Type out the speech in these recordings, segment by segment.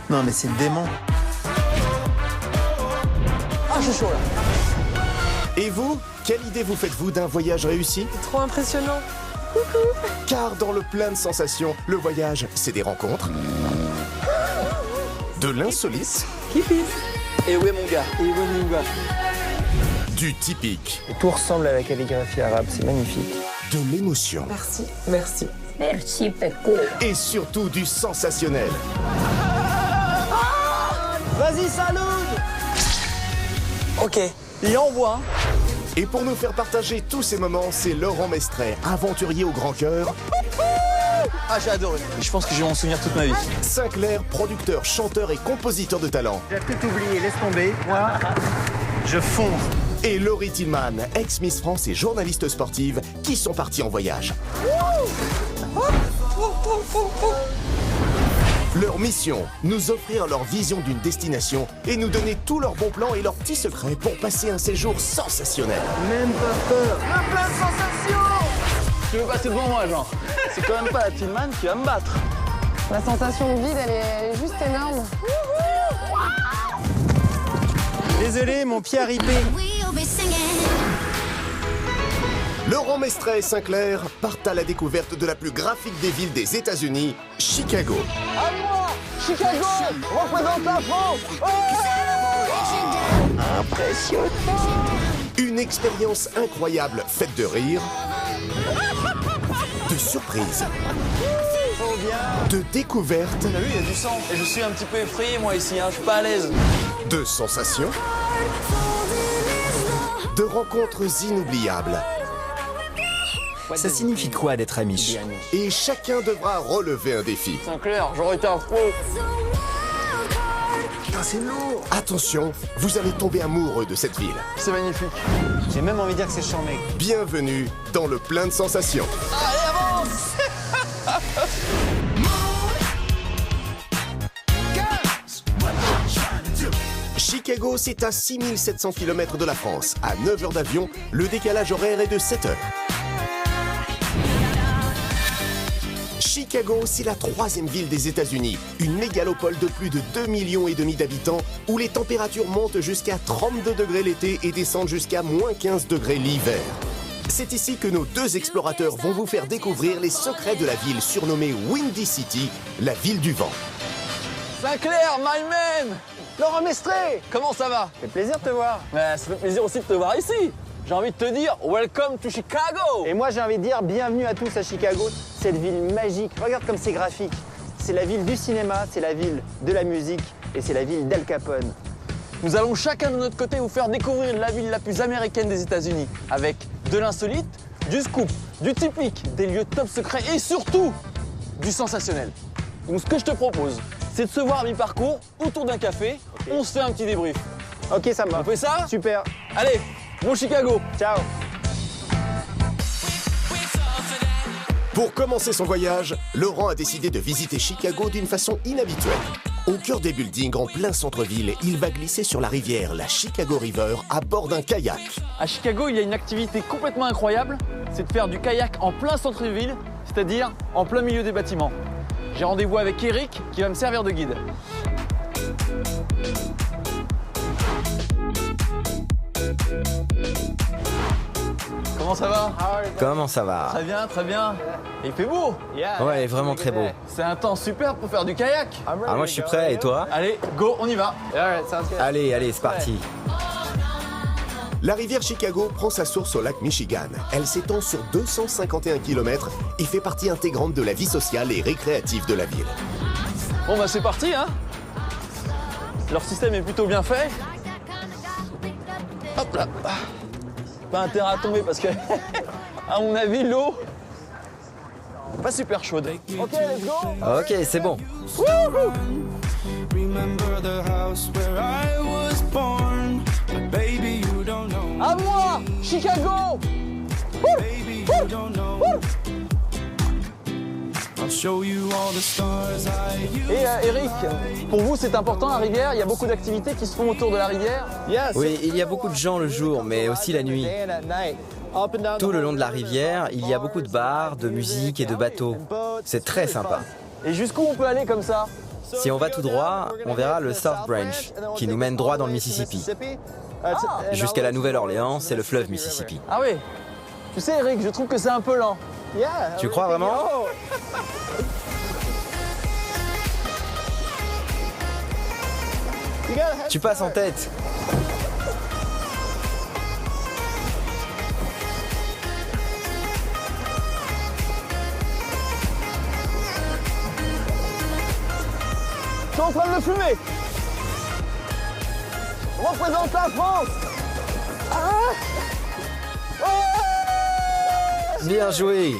Non mais c'est dément. Ah, je suis chaud là. Et vous, quelle idée vous faites-vous d'un voyage réussi? Trop impressionnant. Car dans le plein de sensations, le voyage, c'est des rencontres, de l'insolite, Et où est mon gars? Et où est mon gars? du typique, Tout ressemble à la calligraphie arabe, c'est magnifique. de l'émotion Merci, merci. Merci, Peko. et surtout du sensationnel. Vas-y, Saloud! Ok, et envoie. Et pour nous faire partager tous ces moments, c'est Laurent Mestret, aventurier au grand cœur, Ah, j'ai adoré. Je pense que je vais m'en souvenir toute ma vie. Sinclair, producteur, chanteur et compositeur de talent, J'ai tout oublié, laisse tomber. Moi, je fonce. et Laurie Tillman, ex-Miss France et journaliste sportive, qui sont partis en voyage. Leur mission, nous offrir leur vision d'une destination et nous donner tous leurs bons plans et leurs petits secrets pour passer un séjour sensationnel. Même pas peur. Tu veux passer devant moi, genre? C'est quand même pas la Tillman qui va me battre. La sensation de vide, elle est juste énorme. Désolé, mon pied a ripé. We'll be singing. Laurent Mestret et Sinclair partent à la découverte de la plus graphique des villes des États-Unis, Chicago. À moi, Chicago, représente la France. Une expérience incroyable faite de rire, de surprises, de découvertes, T'as vu, il y a du sang. Et je suis un petit peu effrayé, moi, ici, hein. Je suis pas à l'aise. de sensations, de rencontres inoubliables. Ça signifie quoi d'être amiche? Et chacun devra relever un défi. Sinclair, j'aurais été un pro. Putain, c'est lourd. Attention, vous allez tomber amoureux de cette ville. C'est magnifique. J'ai même envie de dire que c'est charmé. Bienvenue dans le plein de sensations. Allez, avance. Chicago, c'est à 6700 km de la France. À 9 heures d'avion, le décalage horaire est de 7 heures. Chicago, c'est la troisième ville des États-Unis, une mégalopole de plus de 2,5 millions d'habitants, où les températures montent jusqu'à 32 degrés l'été et descendent jusqu'à moins 15 degrés l'hiver. C'est ici que nos deux explorateurs vont vous faire découvrir les secrets de la ville surnommée Windy City, la ville du vent. Sinclair, my man. Laurent Mestret, Comment ça va? fait plaisir de te voir. Ça fait plaisir aussi de te voir ici. J'ai envie de te dire, welcome to Chicago. Et moi j'ai envie de dire bienvenue à tous à Chicago, cette ville magique. Regarde comme c'est graphique. C'est la ville du cinéma, c'est la ville de la musique et c'est la ville d'Al Capone. Nous allons chacun de notre côté vous faire découvrir la ville la plus américaine des États-Unis, avec de l'insolite, du scoop, du typique, des lieux top secrets et surtout du sensationnel. Donc ce que je te propose, c'est de se voir à mi-parcours autour d'un café. On se fait un petit débrief. Ok, ça me va. On fait ça? Super. Allez, bon Chicago. Ciao. Pour commencer son voyage, Laurent a décidé de visiter Chicago d'une façon inhabituelle. Au cœur des buildings, en plein centre-ville, il va glisser sur la rivière, la Chicago River, à bord d'un kayak. À Chicago, il y a une activité complètement incroyable, c'est de faire du kayak en plein centre-ville, c'est-à-dire en plein milieu des bâtiments. J'ai rendez-vous avec Eric qui va me servir de guide. Comment ça va? Comment ça va? Très bien, très bien. Et il fait beau. Ouais, vraiment très beau. C'est un temps super pour faire du kayak. Ah, moi je suis prêt, et toi? Allez, go, on y va. Allez, allez, c'est parti. La rivière Chicago prend sa source au lac Michigan. Elle s'étend sur 251 km et fait partie intégrante de la vie sociale et récréative de la ville. Bon bah c'est parti, hein. Leur système est plutôt bien fait. Hop là. Pas intérêt à tomber parce que, à mon avis, l'eau, pas super chaude. Ok, let's go. Ok, c'est bon. À moi, Chicago. Et Eric, pour vous c'est important la rivière? Il y a beaucoup d'activités qui se font autour de la rivière? Oui, il y a beaucoup de gens le jour, mais aussi la nuit. Tout le long de la rivière, il y a beaucoup de bars, de musique et de bateaux. C'est très sympa. Et jusqu'où on peut aller comme ça? Si on va tout droit, on verra le South Branch, qui nous mène droit dans le Mississippi. Jusqu'à la Nouvelle-Orléans, c'est le fleuve Mississippi. Ah oui. Tu sais, Eric, je trouve que c'est un peu lent. Tu crois vraiment? Tu passes en tête. Je suis en train de le fumer. Représente la France. Bien joué.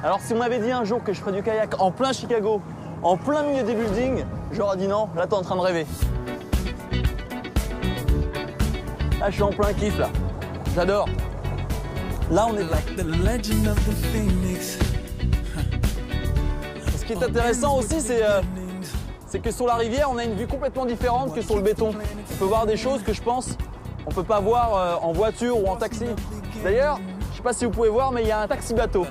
Alors si on m'avait dit un jour que je ferais du kayak en plein Chicago, en plein milieu des buildings, j'aurais dit non, là t'es en train de rêver. Là je suis en plein kiff là. J'adore. Là on est là. Ce qui est intéressant aussi c'est que sur la rivière on a une vue complètement différente que sur le béton. On peut voir des choses que je pense on peut pas voir en voiture ou en taxi. D'ailleurs, je sais pas si vous pouvez voir mais il y a un taxi-bateau.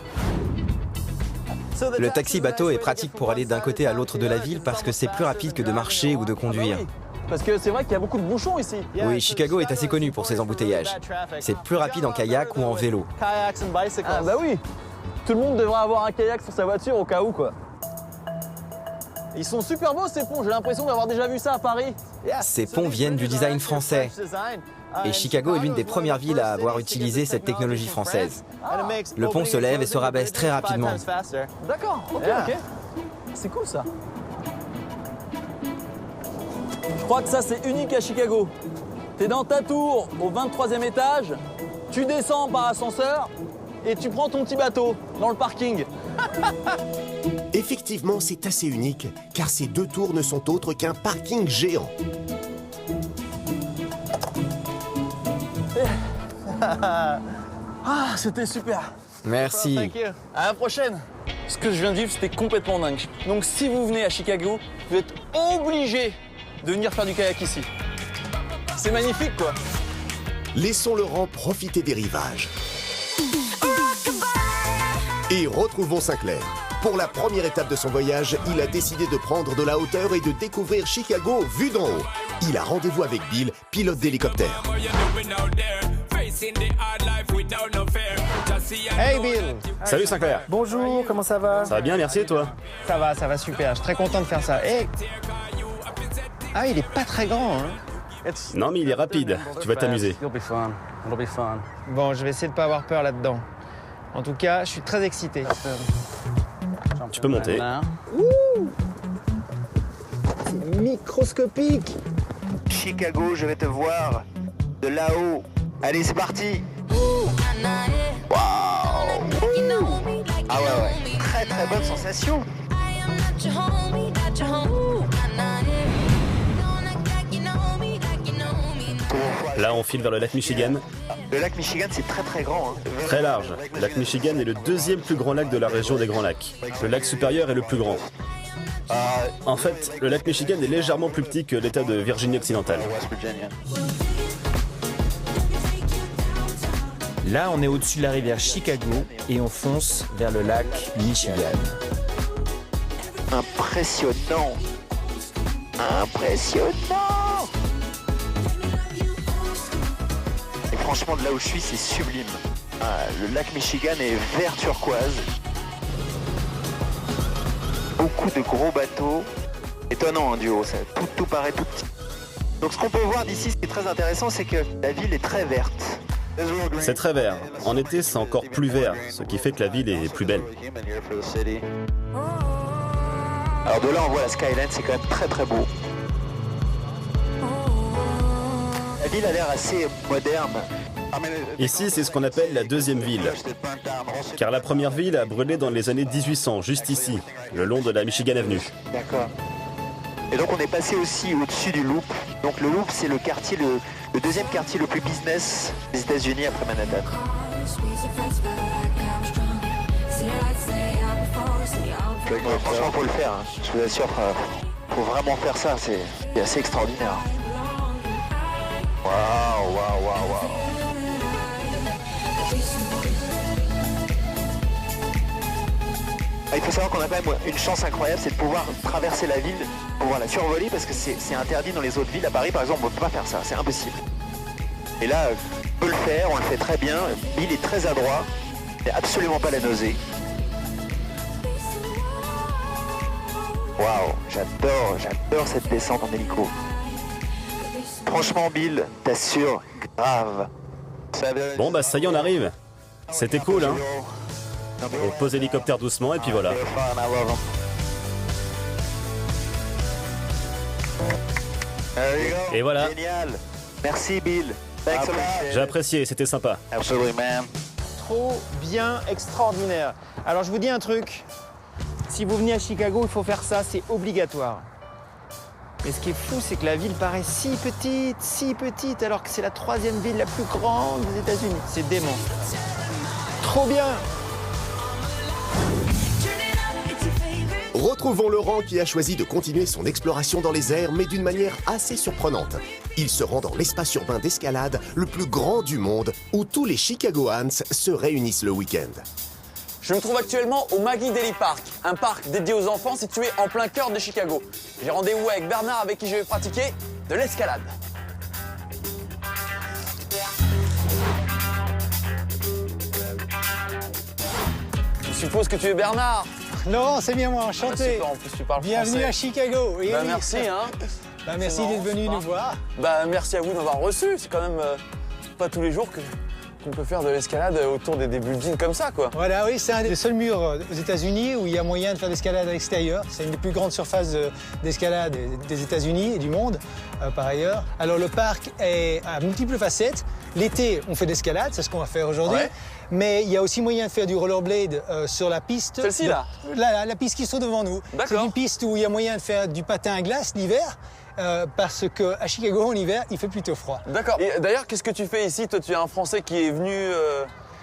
Le taxi-bateau est pratique pour aller d'un côté à l'autre de la ville parce que c'est plus rapide que de marcher ou de conduire. Parce que c'est vrai qu'il y a beaucoup de bouchons ici. Oui, Chicago est assez connu pour ses embouteillages. C'est plus rapide en kayak ou en vélo. Ah bah oui. Tout le monde devrait avoir un kayak sur sa voiture au cas où quoi. Ils sont super beaux ces ponts, j'ai l'impression d'avoir déjà vu ça à Paris. Ces ponts viennent du design français. Et Chicago est l'une des premières villes à avoir utilisé cette technologie française. Le pont se lève et se rabaisse très rapidement. D'accord, ok. C'est cool ça. Je crois que ça c'est unique à Chicago. T'es dans ta tour au 23e étage, tu descends par ascenseur et tu prends ton petit bateau dans le parking. Effectivement, c'est assez unique, car ces deux tours ne sont autres qu'un parking géant. Ah, c'était super. Merci. À la prochaine. Ce que je viens de vivre, c'était complètement dingue. Donc si vous venez à Chicago, vous êtes obligé de venir faire du kayak ici. C'est magnifique quoi. Laissons Laurent profiter des rivages. Et retrouvons Sinclair. Pour la première étape de son voyage, il a décidé de prendre de la hauteur et de découvrir Chicago vue d'en haut. Il a rendez-vous avec Bill, pilote d'hélicoptère. Hey Bill. Salut Sinclair. Bonjour, comment ça va? Ça va bien, merci et toi? Ça va super. Je suis très content de faire ça. Hey. Ah, il est pas très grand, hein? Non mais il est rapide, tu vas t'amuser. Bon, je vais essayer de pas avoir peur là-dedans. En tout cas, je suis très excité. Tu peux monter. C'est microscopique. Chicago, je vais te voir de là-haut. Allez, c'est parti. Waouh. Ah ouais. Très très bonne sensation. Là on file vers le lac Michigan. Le lac Michigan, c'est très très grand. Hein. Très large. Le lac Michigan est le deuxième plus grand lac de la région des Grands Lacs. Le lac supérieur est le plus grand. En fait, le lac Michigan est légèrement plus petit que l'État de Virginie occidentale. Là, on est au-dessus de la rivière Chicago et on fonce vers le lac Michigan. Impressionnant. Impressionnant. Et franchement, de là où je suis, c'est sublime. Le lac Michigan est vert turquoise. Beaucoup de gros bateaux. Étonnant du haut, ça. Tout paraît tout petit. Donc ce qu'on peut voir d'ici, ce qui est très intéressant, c'est que la ville est très verte. C'est très vert. En été, c'est encore plus vert, ce qui fait que la ville est plus belle. Alors de là, on voit la skyline, c'est quand même très très beau. La ville a l'air assez moderne. Ici, c'est ce qu'on appelle la deuxième ville. Car la première ville a brûlé dans les années 1800, juste ici, le long de la Michigan Avenue. D'accord. Et donc on est passé aussi au-dessus du Loop. Donc le Loop, c'est le quartier, le deuxième quartier le plus business des États-Unis après Manhattan. Franchement, faut le faire. Hein. Je vous assure, faut vraiment faire ça. C'est assez extraordinaire. Waouh, waouh, waouh, waouh. Il faut savoir qu'on a quand même une chance incroyable, c'est de pouvoir traverser la ville, pouvoir la survoler, parce que c'est interdit dans les autres villes. À Paris, par exemple, on ne peut pas faire ça, c'est impossible. Et là, on peut le faire, on le fait très bien. Bill est très adroit, il n'a absolument pas la nausée. Waouh, j'adore cette descente en hélico. Franchement, Bill, t'assures, grave. Bon bah ça y est, on arrive. C'était cool, hein. On pose l'hélicoptère doucement et puis voilà. Et voilà. Génial. Merci Bill. J'ai apprécié, c'était sympa. Absolument, man. Trop bien, extraordinaire. Alors je vous dis un truc, si vous venez à Chicago, il faut faire ça, c'est obligatoire. Mais ce qui est fou, c'est que la ville paraît si petite, alors que c'est la 3e ville la plus grande des États-Unis. C'est dément. Trop bien. Retrouvons Laurent qui a choisi de continuer son exploration dans les airs, mais d'une manière assez surprenante. Il se rend dans l'espace urbain d'escalade le plus grand du monde, où tous les Chicagoans se réunissent le week-end. Je me trouve actuellement au Maggie Daly Park, un parc dédié aux enfants situé en plein cœur de Chicago. J'ai rendez-vous avec Bernard avec qui je vais pratiquer de l'escalade. Je suppose que tu es Bernard. Non, c'est bien moi, enchanté. Super, en plus, tu parles Bienvenue français. à Chicago. Oui, oui. Merci, hein. Merci d'être venu nous voir. Merci à vous de m'avoir reçu. C'est quand même pas tous les jours qu'on peut faire de l'escalade autour des buildings comme ça, quoi. Voilà, oui, c'est un des seuls murs aux États-Unis où il y a moyen de faire de l'escalade à l'extérieur. C'est une des plus grandes surfaces d'escalade des États-Unis et du monde, par ailleurs. Alors, le parc est à multiples facettes. L'été, on fait de l'escalade, c'est ce qu'on va faire aujourd'hui. Ouais. Mais il y a aussi moyen de faire du rollerblade sur la piste. Celle-ci, là? La piste qui se trouve devant nous. C'est D'accord. une piste où il y a moyen de faire du patin à glace l'hiver. Parce qu'à Chicago, en hiver, il fait plutôt froid. D'accord. Et d'ailleurs, qu'est-ce que tu fais ici? Toi, tu es un Français qui est venu...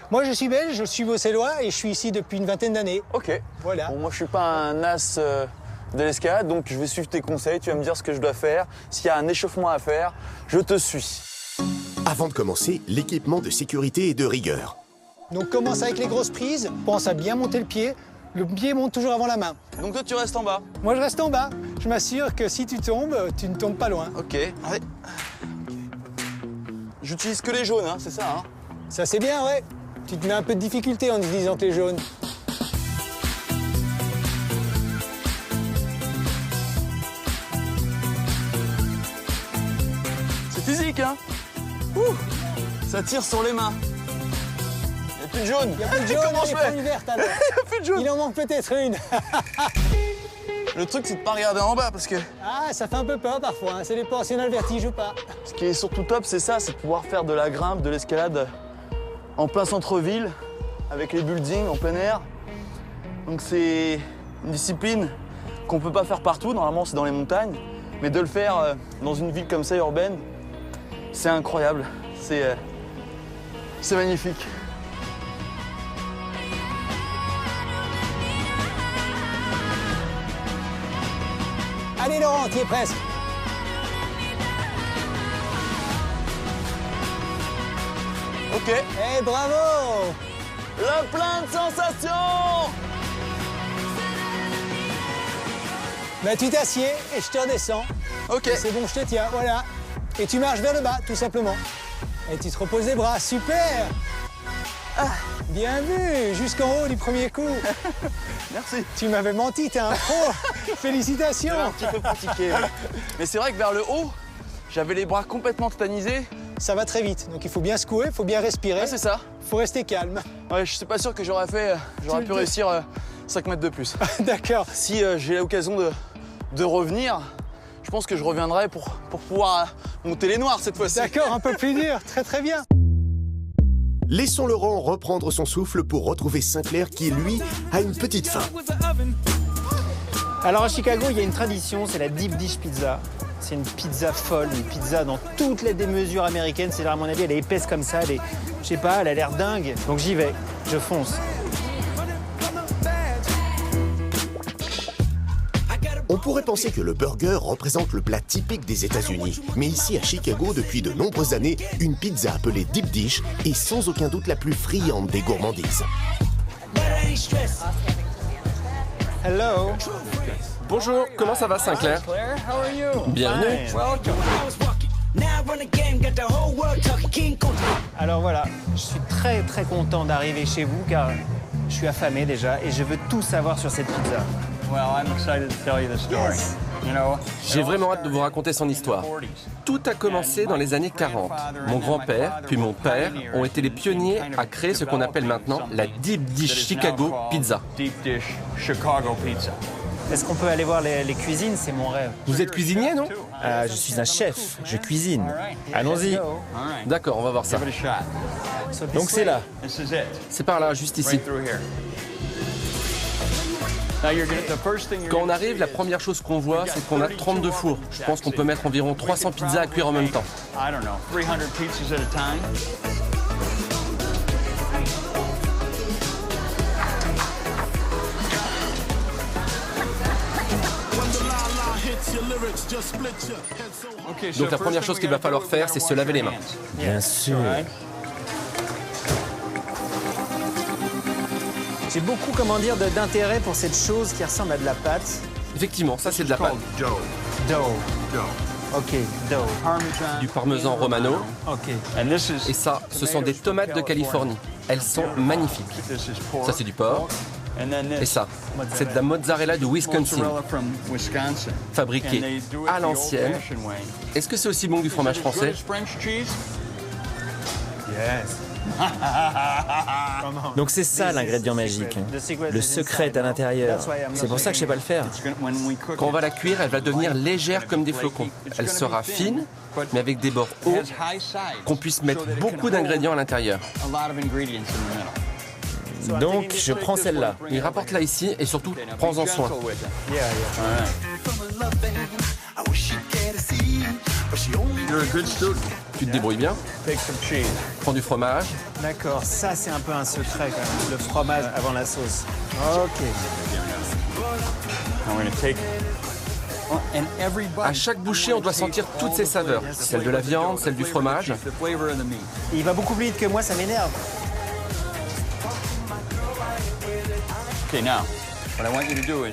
Moi, je suis belge, je suis bruxellois et je suis ici depuis une vingtaine d'années. Ok. Voilà. Bon, moi, je suis pas un as de l'escalade, donc je vais suivre tes conseils. Tu vas me dire ce que je dois faire. S'il y a un échauffement à faire, je te suis. Avant de commencer, l'équipement de sécurité est de rigueur. Donc, commence avec les grosses prises. Pense à bien monter le pied. Le pied monte toujours avant la main. Donc toi, tu restes en bas? Moi, je reste en bas. Je m'assure que si tu tombes, tu ne tombes pas loin. Ok. Allez. J'utilise que les jaunes, hein, c'est ça, hein? Ça, c'est bien, ouais. Tu te mets un peu de difficulté en utilisant que les jaunes. C'est physique, hein? Ouh, ça tire sur les mains. Il n'y a plus de jaune. Il n'y a plus de jaune, Comment je il fais? prend une verte, alors. Il n'y a plus de jaune. Il en manque peut-être une. Le truc, c'est de pas regarder en bas parce que Ah, ça fait un peu peur parfois. Hein. Ça dépend si on a le vertige ou pas. ce qui est surtout top, c'est ça, c'est de pouvoir faire de la grimpe, de l'escalade en plein centre-ville, avec les buildings en plein air. Donc c'est une discipline qu'on peut pas faire partout, normalement c'est dans les montagnes, mais de le faire dans une ville comme ça, urbaine, c'est incroyable, c'est magnifique. Allez, Laurent, tu y es presque. Ok. Eh, bravo! Le plein de sensations! Ben, tu t'assieds et je te redescends. Ok. C'est bon, je te tiens, voilà. Et tu marches vers le bas, tout simplement. Et tu te reposes les bras, super! Ah, bien vu, jusqu'en haut du premier coup. Merci. Tu m'avais menti, t'es un pro. Félicitations. J'ai un petit peu pratiqué. Mais c'est vrai que vers le haut, j'avais les bras complètement tétanisés. Ça va très vite, donc il faut bien secouer, il faut bien respirer. Ouais, c'est ça. Il faut rester calme. Ouais, je suis pas sûr que j'aurais pu réussir 5 mètres de plus. D'accord. Si j'ai l'occasion de revenir, je pense que je reviendrai pour pouvoir monter les noirs cette fois-ci. D'accord, un peu plus dur, très très bien. Laissons Laurent reprendre son souffle pour retrouver Sinclair qui, lui, a une petite faim. Alors à Chicago, il y a une tradition, c'est la deep dish pizza. C'est une pizza folle, une pizza dans toutes les démesures américaines. C'est à mon avis, elle est épaisse comme ça, elle est, je sais pas, elle a l'air dingue. Donc j'y vais, je fonce. On pourrait penser que le burger représente le plat typique des États-Unis, mais ici à Chicago, depuis de nombreuses années, une pizza appelée deep dish est sans aucun doute la plus friande des gourmandises. Hello. Bonjour, comment ça va Sinclair? Bienvenue. Alors voilà, je suis très très content d'arriver chez vous car je suis affamé déjà et je veux tout savoir sur cette pizza. Yes. J'ai vraiment hâte de vous raconter son histoire. Tout a commencé dans les années 40. Mon grand-père, puis mon père, ont été les pionniers à créer ce qu'on appelle maintenant la Deep Dish Chicago Pizza. Est-ce qu'on peut aller voir les cuisines? C'est mon rêve. Vous êtes cuisinier, non? Je suis un chef, je cuisine. Allons-y. D'accord, on va voir ça. Donc c'est là. C'est par là, juste ici. Quand on arrive, la première chose qu'on voit, c'est qu'on a 32 fours. Je pense qu'on peut mettre environ 300 pizzas à cuire en même temps. Donc la première chose qu'il va falloir faire, c'est se laver les mains. Bien sûr. J'ai beaucoup, comment dire, d'intérêt pour cette chose qui ressemble à de la pâte. Effectivement, ça c'est de la pâte. Dough. Ok, dough. Du parmesan romano. Ok. Et ça, ce sont des tomates de Californie. Elles sont magnifiques. Ça c'est du porc. Et ça, c'est de la mozzarella de Wisconsin, fabriquée à l'ancienne. Est-ce que c'est aussi bon que du fromage français? Donc c'est ça l'ingrédient magique. Le secret est à l'intérieur. C'est pour ça que je sais pas le faire. Quand on va la cuire, elle va devenir légère comme des flocons. Elle sera fine, mais avec des bords hauts, qu'on puisse mettre beaucoup d'ingrédients à l'intérieur. Donc je prends celle-là. Il rapporte-la ici et surtout, prends-en soin. Tu te débrouilles bien. Prends du fromage. D'accord, ça c'est un peu un secret quand même, le fromage avant la sauce. Ok. À chaque bouchée, on doit sentir toutes ces saveurs. Celle de la viande, celle du fromage. Il va beaucoup plus vite que moi, ça m'énerve.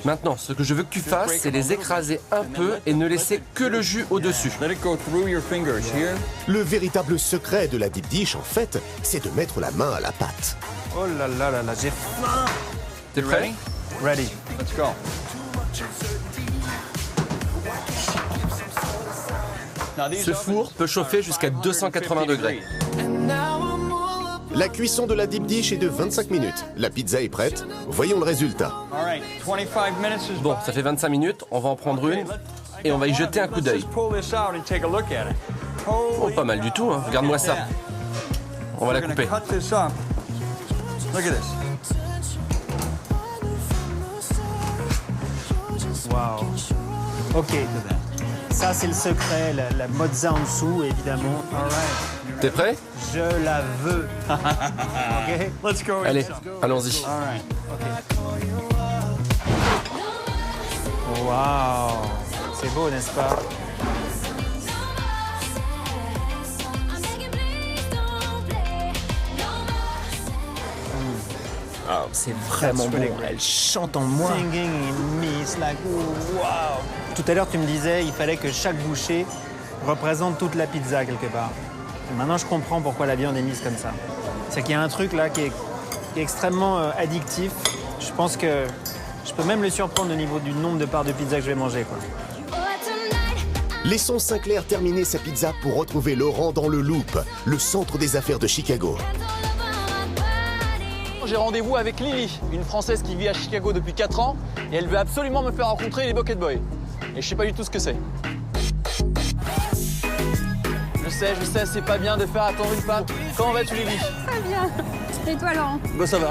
Maintenant, ce que je veux que tu fasses, c'est les écraser un peu et ne laisser que le jus au-dessus. Le véritable secret de la deep dish, en fait, c'est de mettre la main à la pâte. Oh là là là là, j'ai faim. T'es prêt? Ready. Let's go. Ce four peut chauffer jusqu'à 280 degrés. La cuisson de la deep dish est de 25 minutes. La pizza est prête. Voyons le résultat. Bon, ça fait 25 minutes, on va en prendre une et on va y jeter un coup d'œil. Oh, pas mal du tout, hein. Regarde-moi ça. On va la couper. Wow. Ok. Ça, c'est le secret, la mozza en dessous, évidemment. Alright. T'es prêt? Je la veux. Ok. Let's go. Allez, allons-y. Alright. Ok. Wow. C'est beau, n'est-ce pas? Oh, c'est vraiment bon. Elle chante en moi. Singing in me, it's like wow. Tout à l'heure, tu me disais, il fallait que chaque bouchée représente toute la pizza quelque part. Et maintenant, je comprends pourquoi la viande est mise comme ça. C'est qu'il y a un truc là qui est extrêmement addictif. Je pense que je peux même le surprendre au niveau du nombre de parts de pizza que je vais manger, quoi. Laissons Sinclair terminer sa pizza pour retrouver Laurent dans le Loop, le centre des affaires de Chicago. J'ai rendez-vous avec Lily, une Française qui vit à Chicago depuis 4 ans, et elle veut absolument me faire rencontrer les Bucket Boys. Et je sais pas du tout ce que c'est. Je sais, c'est pas bien de faire attendre une femme. Comment vas-tu, Lily? Très bien. Et toi, Laurent? Bah ça va.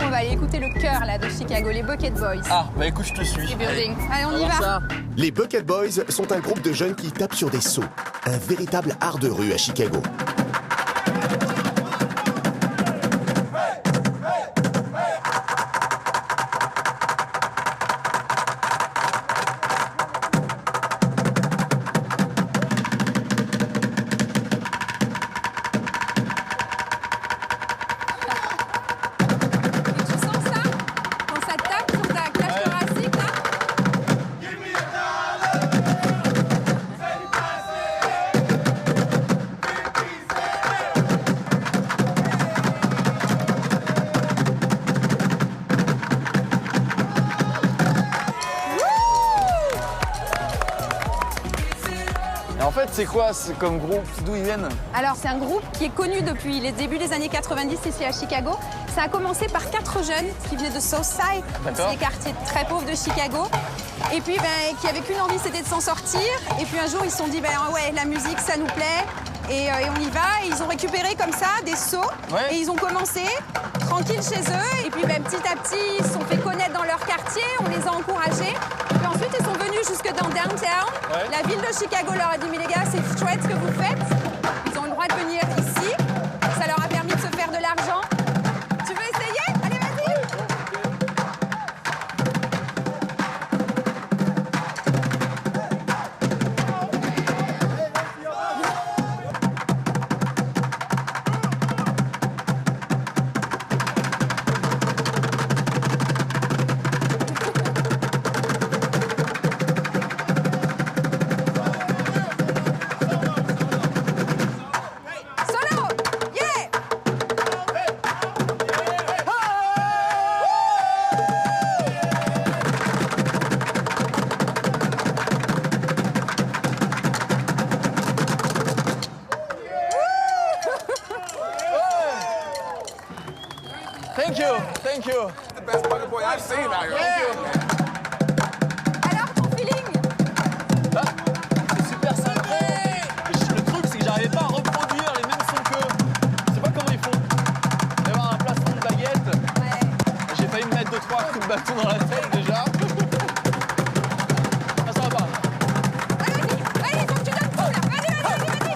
On va aller écouter le cœur là de Chicago, les Bucket Boys. Ah, bah écoute, je te suis. Allez, on y va. Les Bucket Boys sont un groupe de jeunes qui tapent sur des seaux. Un véritable art de rue à Chicago. fait, c'est quoi comme groupe? D'où ils viennent? Alors, c'est un groupe qui est connu depuis les débuts des années 90 ici à Chicago. Ça a commencé par 4 jeunes qui venaient de Southside, c'est des quartiers très pauvres de Chicago. Et puis, qui avaient qu'une envie, c'était de s'en sortir. Et puis un jour, ils se sont dit, ouais, la musique, ça nous plaît. Et on y va. Et ils ont récupéré comme ça des seaux. Et ils ont commencé, tranquille chez eux. Et puis petit à petit, ils se sont fait connaître dans leur quartier. On les a encouragés. Puis ensuite, ils sont venus jusque dans Downtown. La ville de Chicago leur a dit, mais les gars, c'est chouette ce que vous faites. Ils ont le droit de venir ici. Ça leur a permis de se faire de l'argent. Tu veux essayer? Allez, vas-y! Thank you. The best bucket boy I've seen out here. Alors, ton feeling? C'est super sympa. Le truc, c'est que j'arrivais pas à reproduire les mêmes sons qu'eux. Je sais pas comment ils font. Il va y avoir un placement de baguette. J'ai failli me mettre 2-3 coups de bâton dans la tête déjà. Ah, ça va pas. Allez, il faut que tu donnes tout là. Vas-y.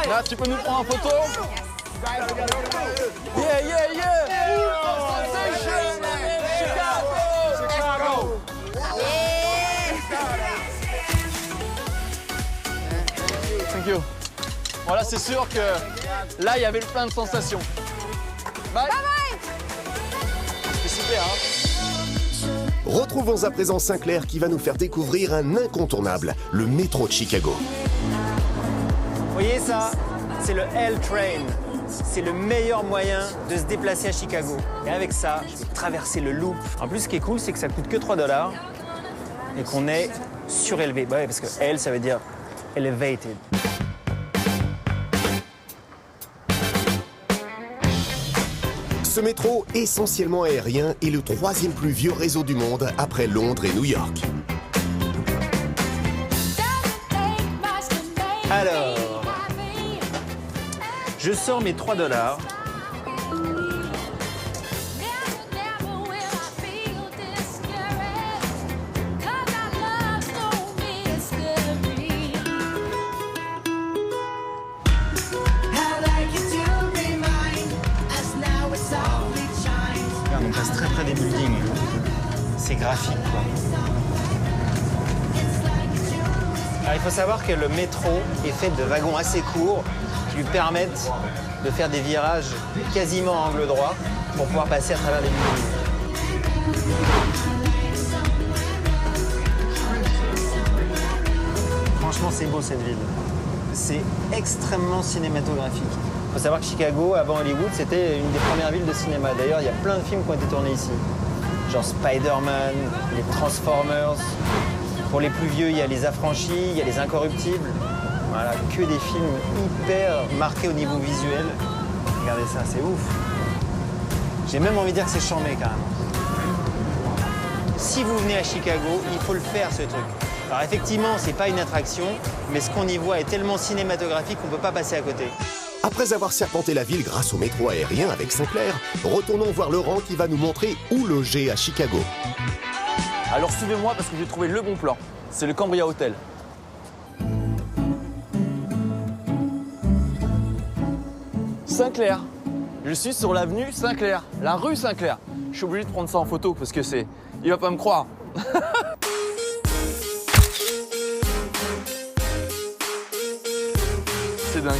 Là, tu peux nous prendre en photo? Yeah! Sensation! Chicago! Thank you. Voilà, c'est sûr que là, il y avait plein de sensations. Bye! C'est super, hein? Retrouvons à présent Sinclair qui va nous faire découvrir un incontournable, le métro de Chicago. Vous voyez ça? C'est le L-Train. C'est le meilleur moyen de se déplacer à Chicago. Et avec ça, je vais traverser le Loop. En plus, ce qui est cool, c'est que ça coûte que 3 $ et qu'on est surélevé. Bah ouais, parce que L, ça veut dire elevated. Ce métro, essentiellement aérien, est le 3e plus vieux réseau du monde après Londres et New York. Alors, je sors mes 3 $. On passe très près des buildings. C'est graphique, quoi. Alors, il faut savoir que le métro est fait de wagons assez courts qui lui permettent de faire des virages quasiment à angle droit pour pouvoir passer à travers les buildings. Franchement, c'est beau cette ville. C'est extrêmement cinématographique. Il faut savoir que Chicago, avant Hollywood, c'était une des premières villes de cinéma. D'ailleurs, il y a plein de films qui ont été tournés ici. Genre Spider-Man, les Transformers. Pour les plus vieux, il y a Les Affranchis, il y a Les Incorruptibles. Voilà, que des films hyper marqués au niveau visuel. Regardez ça, c'est ouf. J'ai même envie de dire que c'est charmé quand même. Si vous venez à Chicago, il faut le faire ce truc. Alors effectivement, c'est pas une attraction, mais ce qu'on y voit est tellement cinématographique qu'on peut pas passer à côté. Après avoir serpenté la ville grâce au métro aérien avec Sinclair, retournons voir Laurent qui va nous montrer où loger à Chicago. Alors suivez-moi parce que j'ai trouvé le bon plan. C'est le Cambria Hotel. Sinclair. Je suis sur l'avenue Sinclair, la rue Sinclair. Je suis obligé de prendre ça en photo parce que c'est... Il va pas me croire. c'est dingue.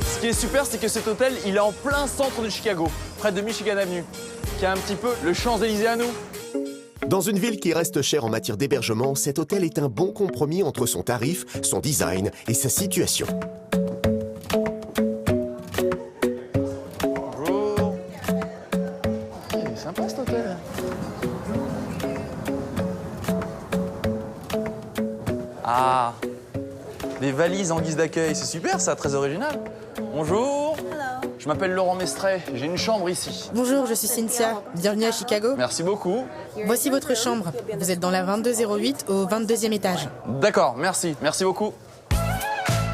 Ce qui est super, c'est que cet hôtel, il est en plein centre de Chicago, près de Michigan Avenue, qui a un petit peu le Champs-Élysées à nous. Dans une ville qui reste chère en matière d'hébergement, cet hôtel est un bon compromis entre son tarif, son design et sa situation. Bonjour. Il est sympa cet hôtel. Ah, des valises en guise d'accueil, c'est super ça, très original. Bonjour. Je m'appelle Laurent Mestret, j'ai une chambre ici. Bonjour, je suis Cynthia. Bienvenue à Chicago. Merci beaucoup. Voici votre chambre. Vous êtes dans la 2208 au 22e étage. D'accord, merci. Merci beaucoup.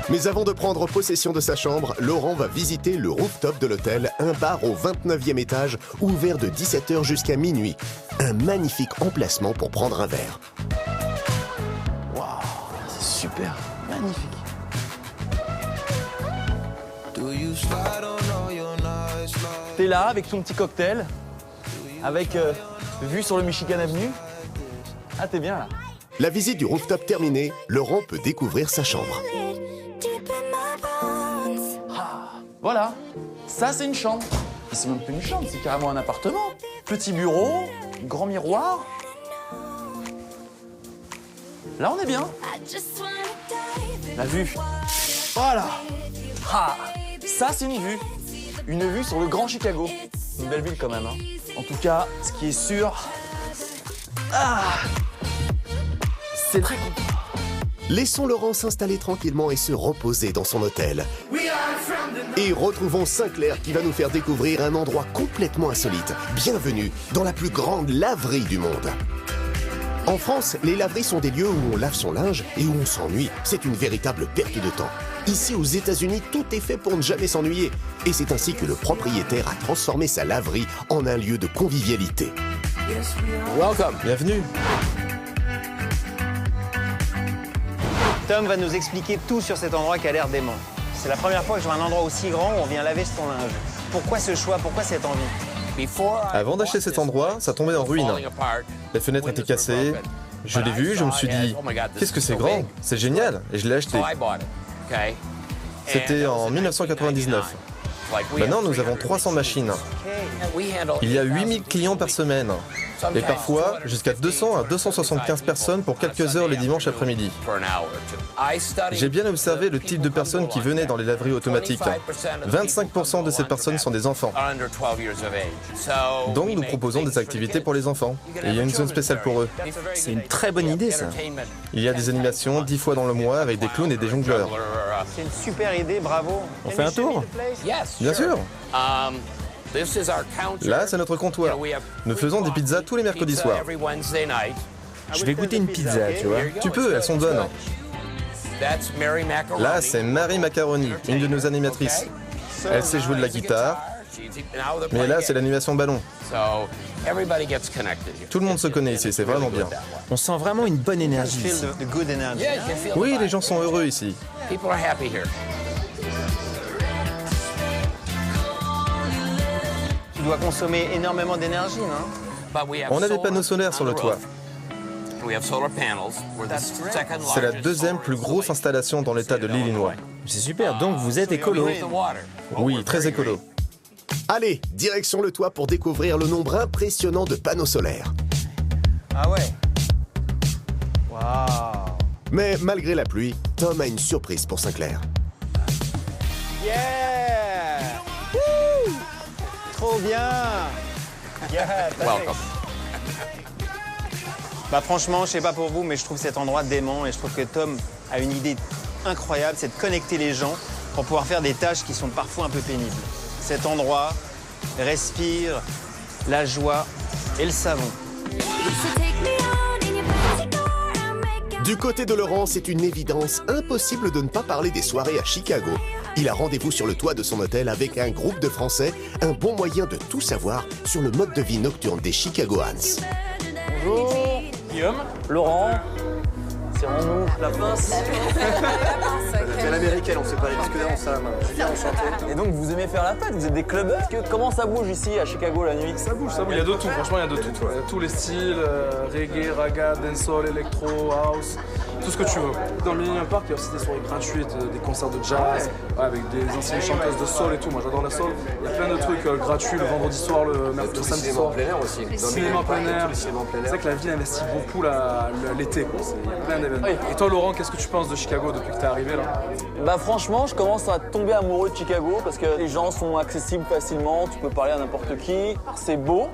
Mais avant de prendre possession de sa chambre, Laurent va visiter le rooftop de l'hôtel, un bar au 29e étage, ouvert de 17h jusqu'à minuit. Un magnifique emplacement pour prendre un verre. Waouh, c'est super, magnifique. T'es là avec ton petit cocktail, avec vue sur le Michigan Avenue. Ah, t'es bien là. La visite du rooftop terminée, Laurent peut découvrir sa chambre. Voilà, ça c'est une chambre. C'est même plus une chambre, c'est carrément un appartement. Petit bureau, grand miroir. Là on est bien. La vue. Voilà. Ah, ça c'est une vue. Une vue sur le Grand Chicago. Une belle ville quand même. Hein. En tout cas, ce qui est sûr, c'est très content. Laissons Laurent s'installer tranquillement et se reposer dans son hôtel. Et retrouvons Sinclair qui va nous faire découvrir un endroit complètement insolite. Bienvenue dans la plus grande laverie du monde. En France, les laveries sont des lieux où on lave son linge et où on s'ennuie. C'est une véritable perte de temps. Ici, aux États-Unis, tout est fait pour ne jamais s'ennuyer. Et c'est ainsi que le propriétaire a transformé sa laverie en un lieu de convivialité. Welcome. Bienvenue. Tom va nous expliquer tout sur cet endroit qui a l'air dément. C'est la première fois que je vois un endroit aussi grand où on vient laver son linge. Pourquoi ce choix? Pourquoi cette envie? Avant d'acheter cet endroit, ça tombait en ruine. Les fenêtres étaient cassées. Je l'ai vu, je me suis dit, qu'est-ce que c'est grand? C'est génial. Et je l'ai acheté. C'était en 1999. Maintenant, nous avons 300 machines. Il y a 8000 clients par semaine. Et parfois, jusqu'à 200 à 275 personnes pour quelques heures les dimanches après-midi. J'ai bien observé le type de personnes qui venaient dans les laveries automatiques. 25% de ces personnes sont des enfants. Donc nous proposons des activités pour les enfants. Et il y a une zone spéciale pour eux. C'est une très bonne idée, ça. Il y a des animations 10 fois dans le mois avec des clowns et des jongleurs. C'est une super idée, bravo. On fait un tour? Bien sûr. Là, c'est notre comptoir. Nous faisons des pizzas tous les mercredis soirs. Je vais goûter une pizza, tu vois. Tu peux, elles sont bonnes. Là, c'est Marie Macaroni, une de nos animatrices. Elle sait jouer de la guitare. Mais là, c'est l'animation ballon. Tout le monde se connaît ici, c'est vraiment bien. On sent vraiment une bonne énergie ici. Oui, les gens sont heureux ici. Tu dois consommer énormément d'énergie, non? On a des panneaux solaires sur le toit. C'est la deuxième plus grosse installation dans l'État de l'Illinois. C'est super, donc vous êtes écolo. Oui, très écolo. Allez, direction le toit pour découvrir le nombre impressionnant de panneaux solaires. Ah ouais. Waouh. Mais malgré la pluie, Tom a une surprise pour Sinclair. Yeah! Woo! Trop bien! Yeah, welcome. Bah franchement, je sais pas pour vous, mais je trouve cet endroit dément et je trouve que Tom a une idée incroyable, c'est de connecter les gens pour pouvoir faire des tâches qui sont parfois un peu pénibles. Cet endroit respire la joie et le savon. Du côté de Laurent, c'est une évidence, impossible de ne pas parler des soirées à Chicago. Il a rendez-vous sur le toit de son hôtel avec un groupe de Français, un bon moyen de tout savoir sur le mode de vie nocturne des Chicagoans. Bonjour, Guillaume, Laurent, serrons-nous la pince. C'est l'américaine, on sait pas les discuter ensemble. C'est bien enchanté. Et donc vous aimez faire la fête, vous êtes des clubbers. Comment ça bouge ici à Chicago la nuit? Ça bouge, Il y a de tout, franchement il y a de tout. Il y a tous les styles, reggae, raga, dancehall, électro, house, tout ce que tu veux. Dans le Millennium Park, il y a aussi des soirées gratuites, des concerts de jazz, avec des anciennes chanteuses de soul et tout. Moi, j'adore la soul. Il y a plein de trucs gratuits le vendredi soir, le samedi soir. Plein air aussi. Cinéma plein air. C'est vrai que la ville investit beaucoup l'été. Il y a plein d'événements. Et toi, Laurent, qu'est-ce que tu penses de Chicago depuis que t'es arrivé là? Bah franchement, je commence à tomber amoureux de Chicago parce que les gens sont accessibles facilement, tu peux parler à n'importe qui. C'est beau.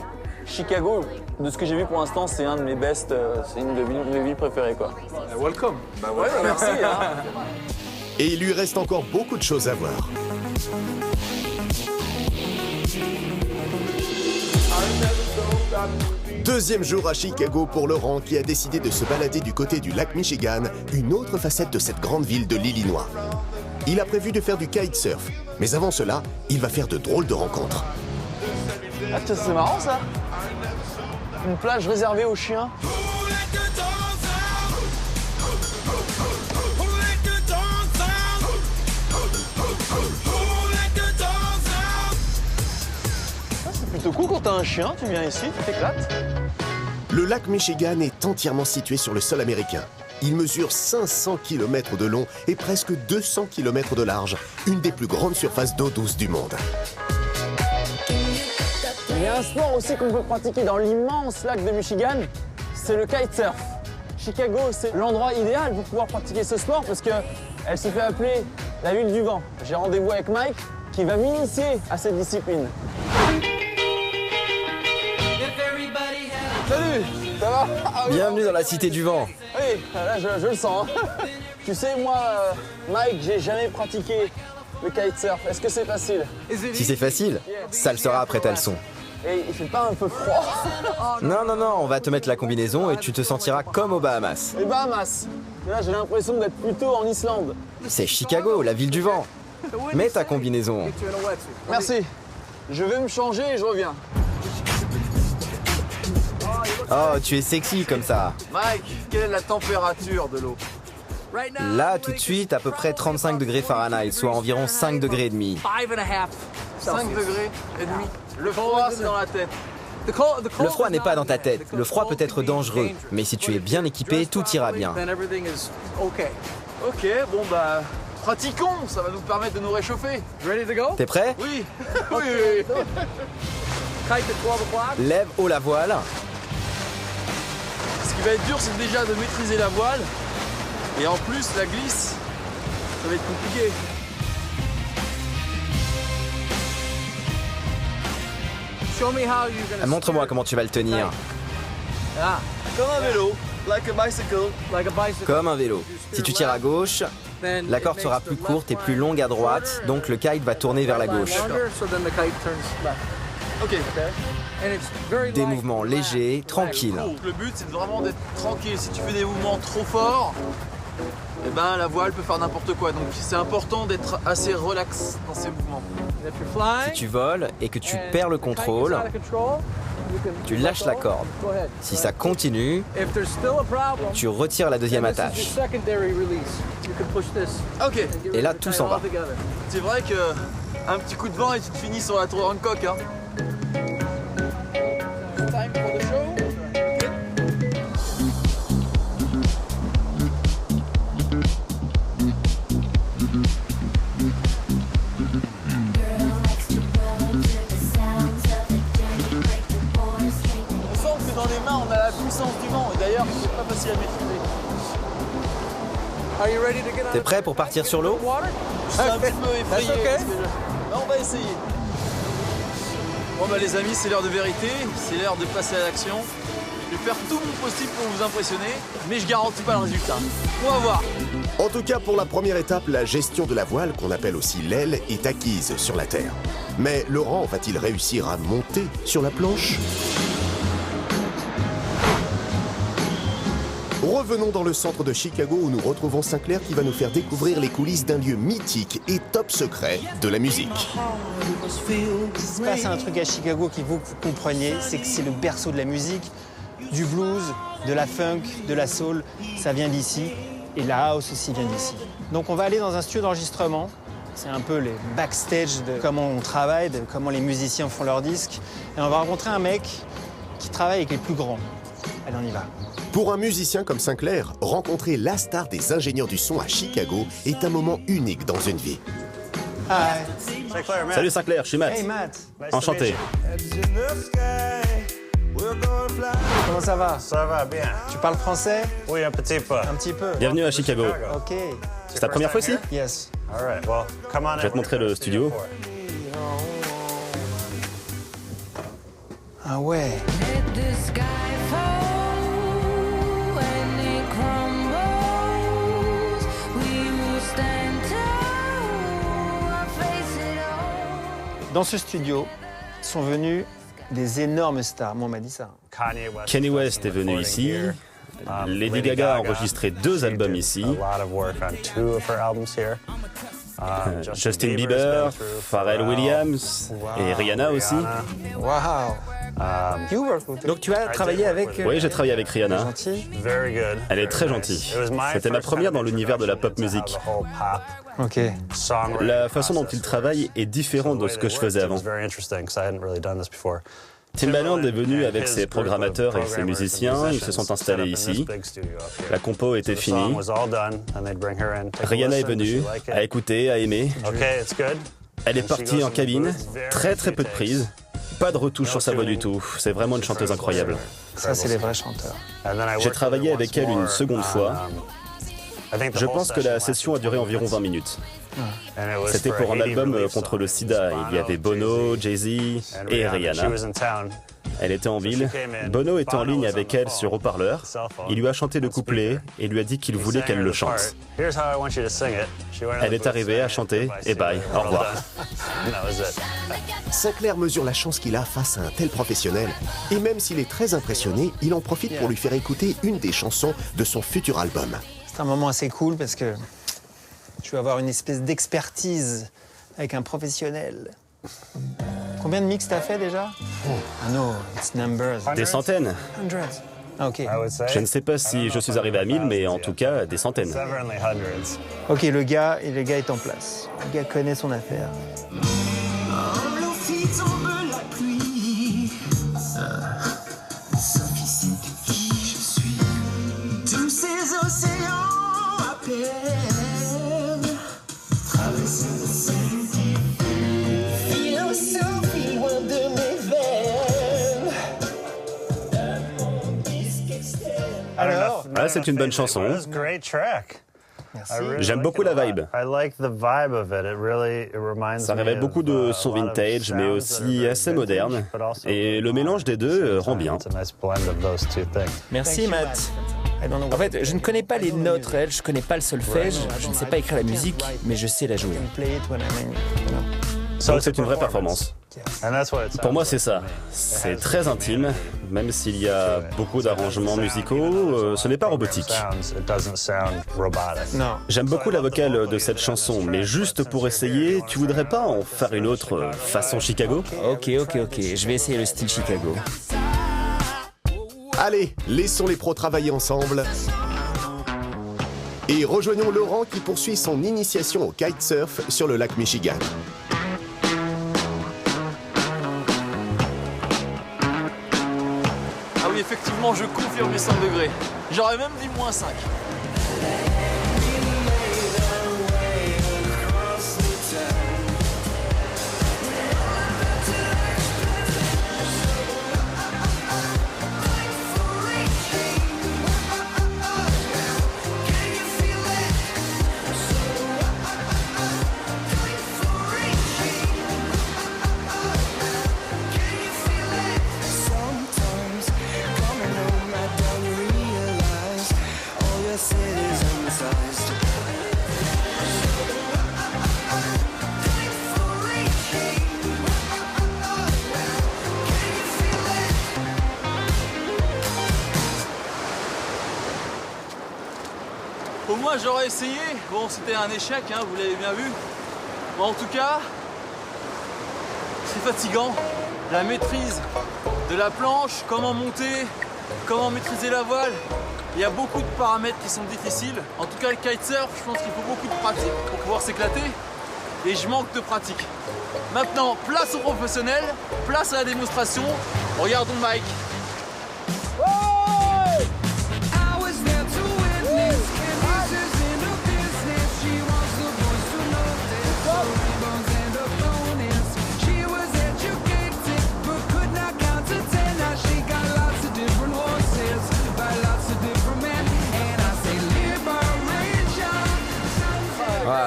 Chicago, de ce que j'ai vu pour l'instant, c'est un de mes best, c'est une de mes villes préférées quoi. Welcome. Bah ouais, merci. Hein. Et il lui reste encore beaucoup de choses à voir. Deuxième jour à Chicago pour Laurent qui a décidé de se balader du côté du lac Michigan, une autre facette de cette grande ville de l'Illinois. Il a prévu de faire du kitesurf, mais avant cela, il va faire de drôles de rencontres. Ah tiens, c'est marrant ça. Une plage réservée aux chiens. C'est plutôt cool quand t'as un chien, tu viens ici, tu t'éclates. Le lac Michigan est entièrement situé sur le sol américain. Il mesure 500 km de long et presque 200 km de large, une des plus grandes surfaces d'eau douce du monde. Il y a un sport aussi qu'on peut pratiquer dans l'immense lac de Michigan, c'est le kitesurf. Chicago, c'est l'endroit idéal pour pouvoir pratiquer ce sport parce qu'elle se fait appeler la ville du vent. J'ai rendez-vous avec Mike qui va m'initier à cette discipline. Salut, ça va? Bienvenue dans la Cité du Vent. Oui, là je le sens. Hein. Tu sais, moi, Mike, j'ai jamais pratiqué le kitesurf. Est-ce que c'est facile? Si c'est facile, ça le sera après ta leçon. Et il fait pas un peu froid? Non, non, non, on va te mettre la combinaison et tu te sentiras comme aux Bahamas. Les Bahamas. Là, j'ai l'impression d'être plutôt en Islande. C'est Chicago, la ville du vent. Mets ta combinaison. Merci. Je vais me changer et je reviens. Oh, tu es sexy comme ça. Mike, quelle est la température de l'eau? Là, tout de suite, à peu près 35 degrés Fahrenheit, soit environ 5 degrés et demi. 5 degrés et demi. Le froid, c'est dans la tête. Le froid n'est pas dans ta tête. Le froid peut être dangereux, mais si tu es bien équipé, tout ira bien. Ok, bon bah, pratiquons, ça va nous permettre de nous réchauffer. T'es prêt? Oui. Oui. Lève haut la voile. Ce qui va être dur, c'est déjà de maîtriser la voile. Et en plus, la glisse, ça va être compliqué. Montre-moi comment tu vas le tenir. Ah, comme un vélo. Like a bicycle. Comme un vélo. Si tu tires à gauche, la corde sera plus courte et plus longue à droite, donc le kite va tourner vers la gauche. Ok. Des mouvements légers, tranquilles. Le but, c'est vraiment d'être tranquille. Si tu fais des mouvements trop forts, eh ben, la voile peut faire n'importe quoi. Donc c'est important d'être assez relax dans ces mouvements. Si tu voles et que tu perds le contrôle, tu lâches la corde. Si ça continue, tu retires la deuxième attache. Ok. Et là, tout s'en va. C'est vrai que un petit coup de vent et tu te finis sur la tour Hancock. Hein. On a la puissance du vent et d'ailleurs c'est pas facile à maîtriser. T'es prêt pour partir sur l'eau? Je suis un petit peu effrayé. On va essayer. Bon bah les amis, c'est l'heure de vérité, c'est l'heure de passer à l'action. Je vais faire tout mon possible pour vous impressionner, mais je garantis pas le résultat. On va voir. En tout cas, pour la première étape, la gestion de la voile, qu'on appelle aussi l'aile, est acquise sur la Terre. Mais Laurent va-t-il réussir à monter sur la planche? Revenons dans le centre de Chicago où nous retrouvons Sinclair qui va nous faire découvrir les coulisses d'un lieu mythique et top secret de la musique. Il se passe un truc à Chicago qu'il faut que vous compreniez, c'est que c'est le berceau de la musique, du blues, de la funk, de la soul, ça vient d'ici, et la house aussi vient d'ici. Donc on va aller dans un studio d'enregistrement, c'est un peu les backstage de comment on travaille, de comment les musiciens font leurs disques, et on va rencontrer un mec qui travaille avec les plus grands. Allez, on y va. Pour un musicien comme Sinclair, rencontrer la star des ingénieurs du son à Chicago est un moment unique dans une vie. Hi. Salut Sinclair, je suis Matt. Hey Matt. Enchanté. Comment ça va? Ça va bien. Tu parles français? Oui, un petit peu. Un petit peu. Bienvenue à Chicago. Ok. C'est ta première fois ici? Yes. All right, well, come on Je vais te montrer le studio. Ah ouais. Dans ce studio sont venus des énormes stars. Moi, on m'a dit ça. Kanye West est venu ici. Lady Gaga a enregistré 2 albums ici. Justin Bieber, Pharrell Williams et Rihanna aussi. Wow. Donc tu as travaillé avec... Oui, j'ai travaillé avec Rihanna. Gentil. Elle est très gentille. C'était ma première dans l'univers de la pop music. Ok. La façon dont il travaille est différente de ce que je faisais avant. Timbaland est venu avec ses programmateurs et ses musiciens, ils se sont installés ici. La compo était finie. Rihanna est venue, a écouté, a aimé. Elle est partie en cabine, très peu de prises, pas de retouche sur sa voix du tout. C'est vraiment une chanteuse incroyable. Ça, c'est les vrais chanteurs. J'ai travaillé avec elle une seconde fois. Je pense que la session a duré environ 20 minutes. C'était pour un album contre le sida. Il y avait Bono, Jay-Z et Rihanna. Elle était en ville. Bono était en ligne avec elle sur haut-parleur. Il lui a chanté le couplet et lui a dit qu'il voulait qu'elle le chante. Elle est arrivée à chanter et bye, au revoir. Sinclair mesure la chance qu'il a face à un tel professionnel. Et même s'il est très impressionné, il en profite pour lui faire écouter une des chansons de son futur album. C'est un moment assez cool parce que tu vas avoir une espèce d'expertise avec un professionnel. Combien de mix t'as fait déjà? Ah non, it's numbers. Des centaines. Hundreds. Ok. Je ne sais pas si je suis arrivé à 1000, mais en tout cas, des centaines. Ok, le gars est en place. Le gars connaît son affaire. Alors, c'est une bonne chanson. J'aime beaucoup la vibe. Ça révèle beaucoup de son vintage, mais aussi assez moderne. Et le mélange des deux rend bien. Merci Matt. En fait, je ne connais pas les notes réelles, je ne connais pas le solfège, je ne sais pas écrire la musique, mais je sais la jouer. Donc c'est une vraie performance. Pour moi, c'est ça. C'est très intime, même s'il y a beaucoup d'arrangements musicaux, ce n'est pas robotique. J'aime beaucoup la vocale de cette chanson, mais juste pour essayer, tu voudrais pas en faire une autre façon Chicago? Ok, je vais essayer le style Chicago. Allez, laissons les pros travailler ensemble. Et rejoignons Laurent qui poursuit son initiation au kitesurf sur le lac Michigan. Ah oui, effectivement, je confirme les 100 degrés. J'aurais même dit -5. Au moins j'aurais essayé. Bon, c'était un échec, hein, vous l'avez bien vu. Bon, en tout cas, c'est fatigant. La maîtrise de la planche, comment monter, comment maîtriser la voile. Il y a beaucoup de paramètres qui sont difficiles. En tout cas, le kitesurf, je pense qu'il faut beaucoup de pratique pour pouvoir s'éclater. Et je manque de pratique. Maintenant, place aux professionnels, place à la démonstration. Regardons Mike. Oh!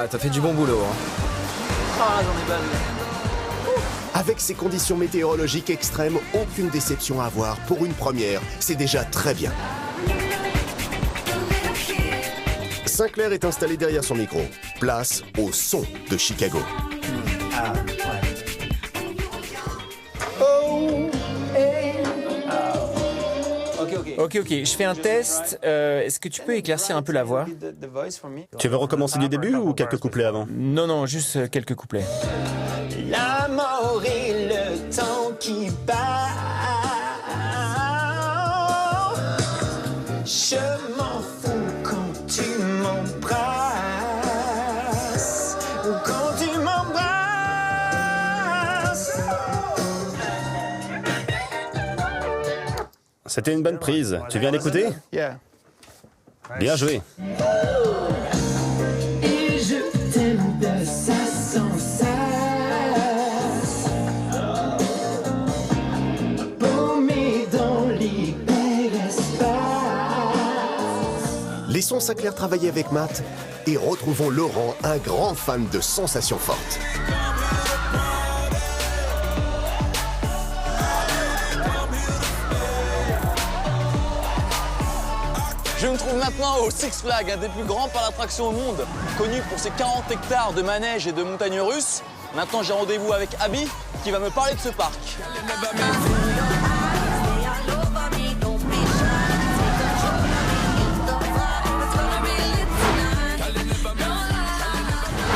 t'as fait du bon boulot. Hein. Ah, j'en ai bavé. Avec ces conditions météorologiques extrêmes, aucune déception à avoir. Pour une première, c'est déjà très bien. Sinclair est installé derrière son micro. Place au son de Chicago. Ah, ouais. Ok, je fais un test. Est-ce que tu peux éclaircir un peu la voix? Tu veux recommencer du début ou quelques couplets avant? Non, juste quelques couplets. La mort et le temps qui passe. Je m'en fous quand tu m'embrasses. Quand tu m'embrasses. C'était une bonne prise. Tu viens d'écouter? Yeah. Bien joué. Et je t'aime de ça sans ça. Paumé dans l'hyperespace. Laissons Sinclair travailler avec Matt et retrouvons Laurent, un grand fan de sensations fortes. Je me trouve maintenant au Six Flags, un des plus grands parcs d'attractions au monde, connu pour ses 40 hectares de manèges et de montagnes russes. Maintenant, j'ai rendez-vous avec Abby, qui va me parler de ce parc.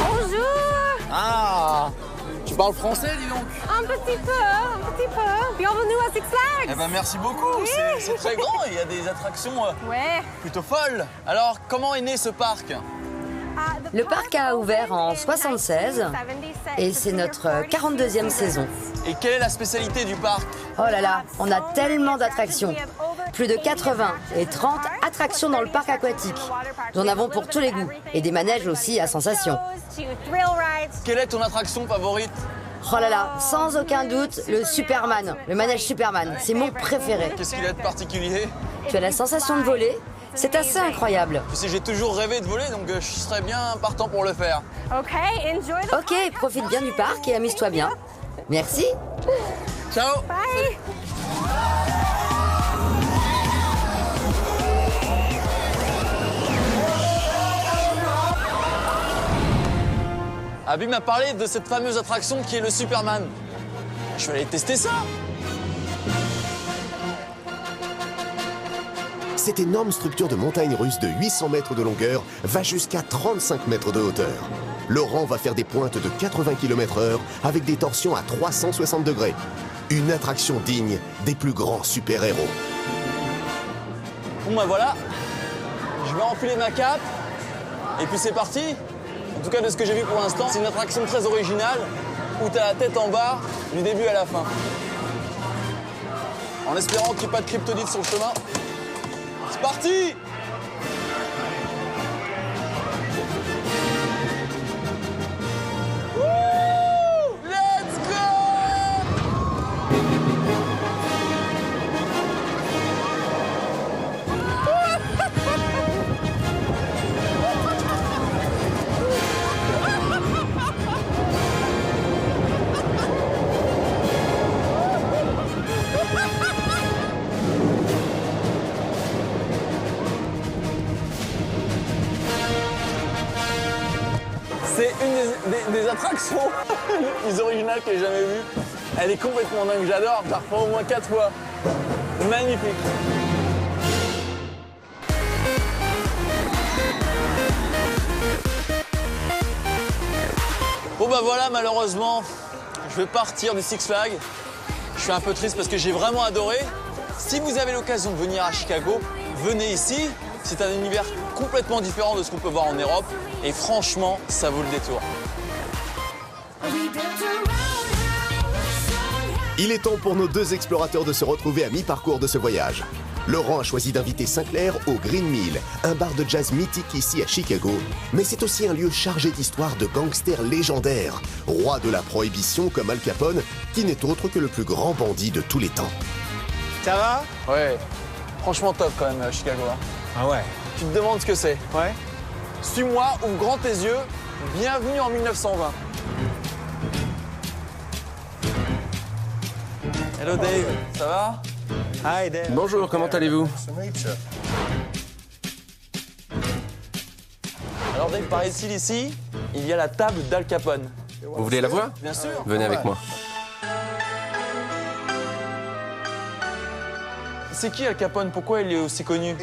Bonjour. Ah, tu parles français, dis donc? Un petit peu. Bienvenue à Six Flags. Eh ben, merci beaucoup, Oui. c'est très grand, il y a des attractions Ouais. plutôt folles. Alors, comment est né ce parc? Le parc a ouvert en 1976 et c'est notre 42e saison. Et quelle est la spécialité du parc? Oh là là, on a tellement d'attractions. Plus de 80 et 30 attractions dans le parc aquatique. Nous en avons pour tous les goûts et des manèges aussi à sensations. Quelle est ton attraction favorite? Oh là là, sans aucun doute, le Superman, le manège Superman, c'est mon préféré. Qu'est-ce qu'il a de particulier? Tu as la sensation de voler, c'est assez incroyable. Tu sais, j'ai toujours rêvé de voler, donc je serais bien partant pour le faire. Ok, profite bien du parc et amuse-toi bien. Merci. Ciao. Bye. Abby m'a parlé de cette fameuse attraction qui est le Superman. Je vais aller tester ça. Cette énorme structure de montagne russe de 800 mètres de longueur va jusqu'à 35 mètres de hauteur. Laurent va faire des pointes de 80 km/h avec des torsions à 360 degrés. Une attraction digne des plus grands super-héros. Bon bah voilà, je vais enfiler ma cape et puis c'est parti. En tout cas, de ce que j'ai vu pour l'instant, c'est une attraction très originale où t'as la tête en bas du début à la fin. En espérant qu'il n'y ait pas de kryptonite sur le chemin. C'est parti! Wouh! Let's go! C'est une des attractions les plus originales que j'ai jamais vues. Elle est complètement dingue, j'adore, je la reprends au moins 4 fois. Magnifique. Bon bah voilà, malheureusement, je vais partir du Six Flags. Je suis un peu triste parce que j'ai vraiment adoré. Si vous avez l'occasion de venir à Chicago, venez ici. C'est un univers complètement différent de ce qu'on peut voir en Europe. Et franchement, ça vaut le détour. Il est temps pour nos deux explorateurs de se retrouver à mi-parcours de ce voyage. Laurent a choisi d'inviter Sinclair au Green Mill, un bar de jazz mythique ici à Chicago. Mais c'est aussi un lieu chargé d'histoires de gangsters légendaires, roi de la prohibition comme Al Capone, qui n'est autre que le plus grand bandit de tous les temps. Ça va? Ouais, franchement top quand même Chicago. Hein. Ah ouais. Tu te demandes ce que c'est? Ouais. Suis-moi, ouvre grand tes yeux Bienvenue en 1920. Hello Dave, ça va? Hi Dave. Bonjour, comment allez-vous? Alors Dave, par ici, il y a la table d'Al Capone. Vous voulez la voir? Bien sûr. Venez avec moi. C'est qui Al Capone? Pourquoi il est aussi connu?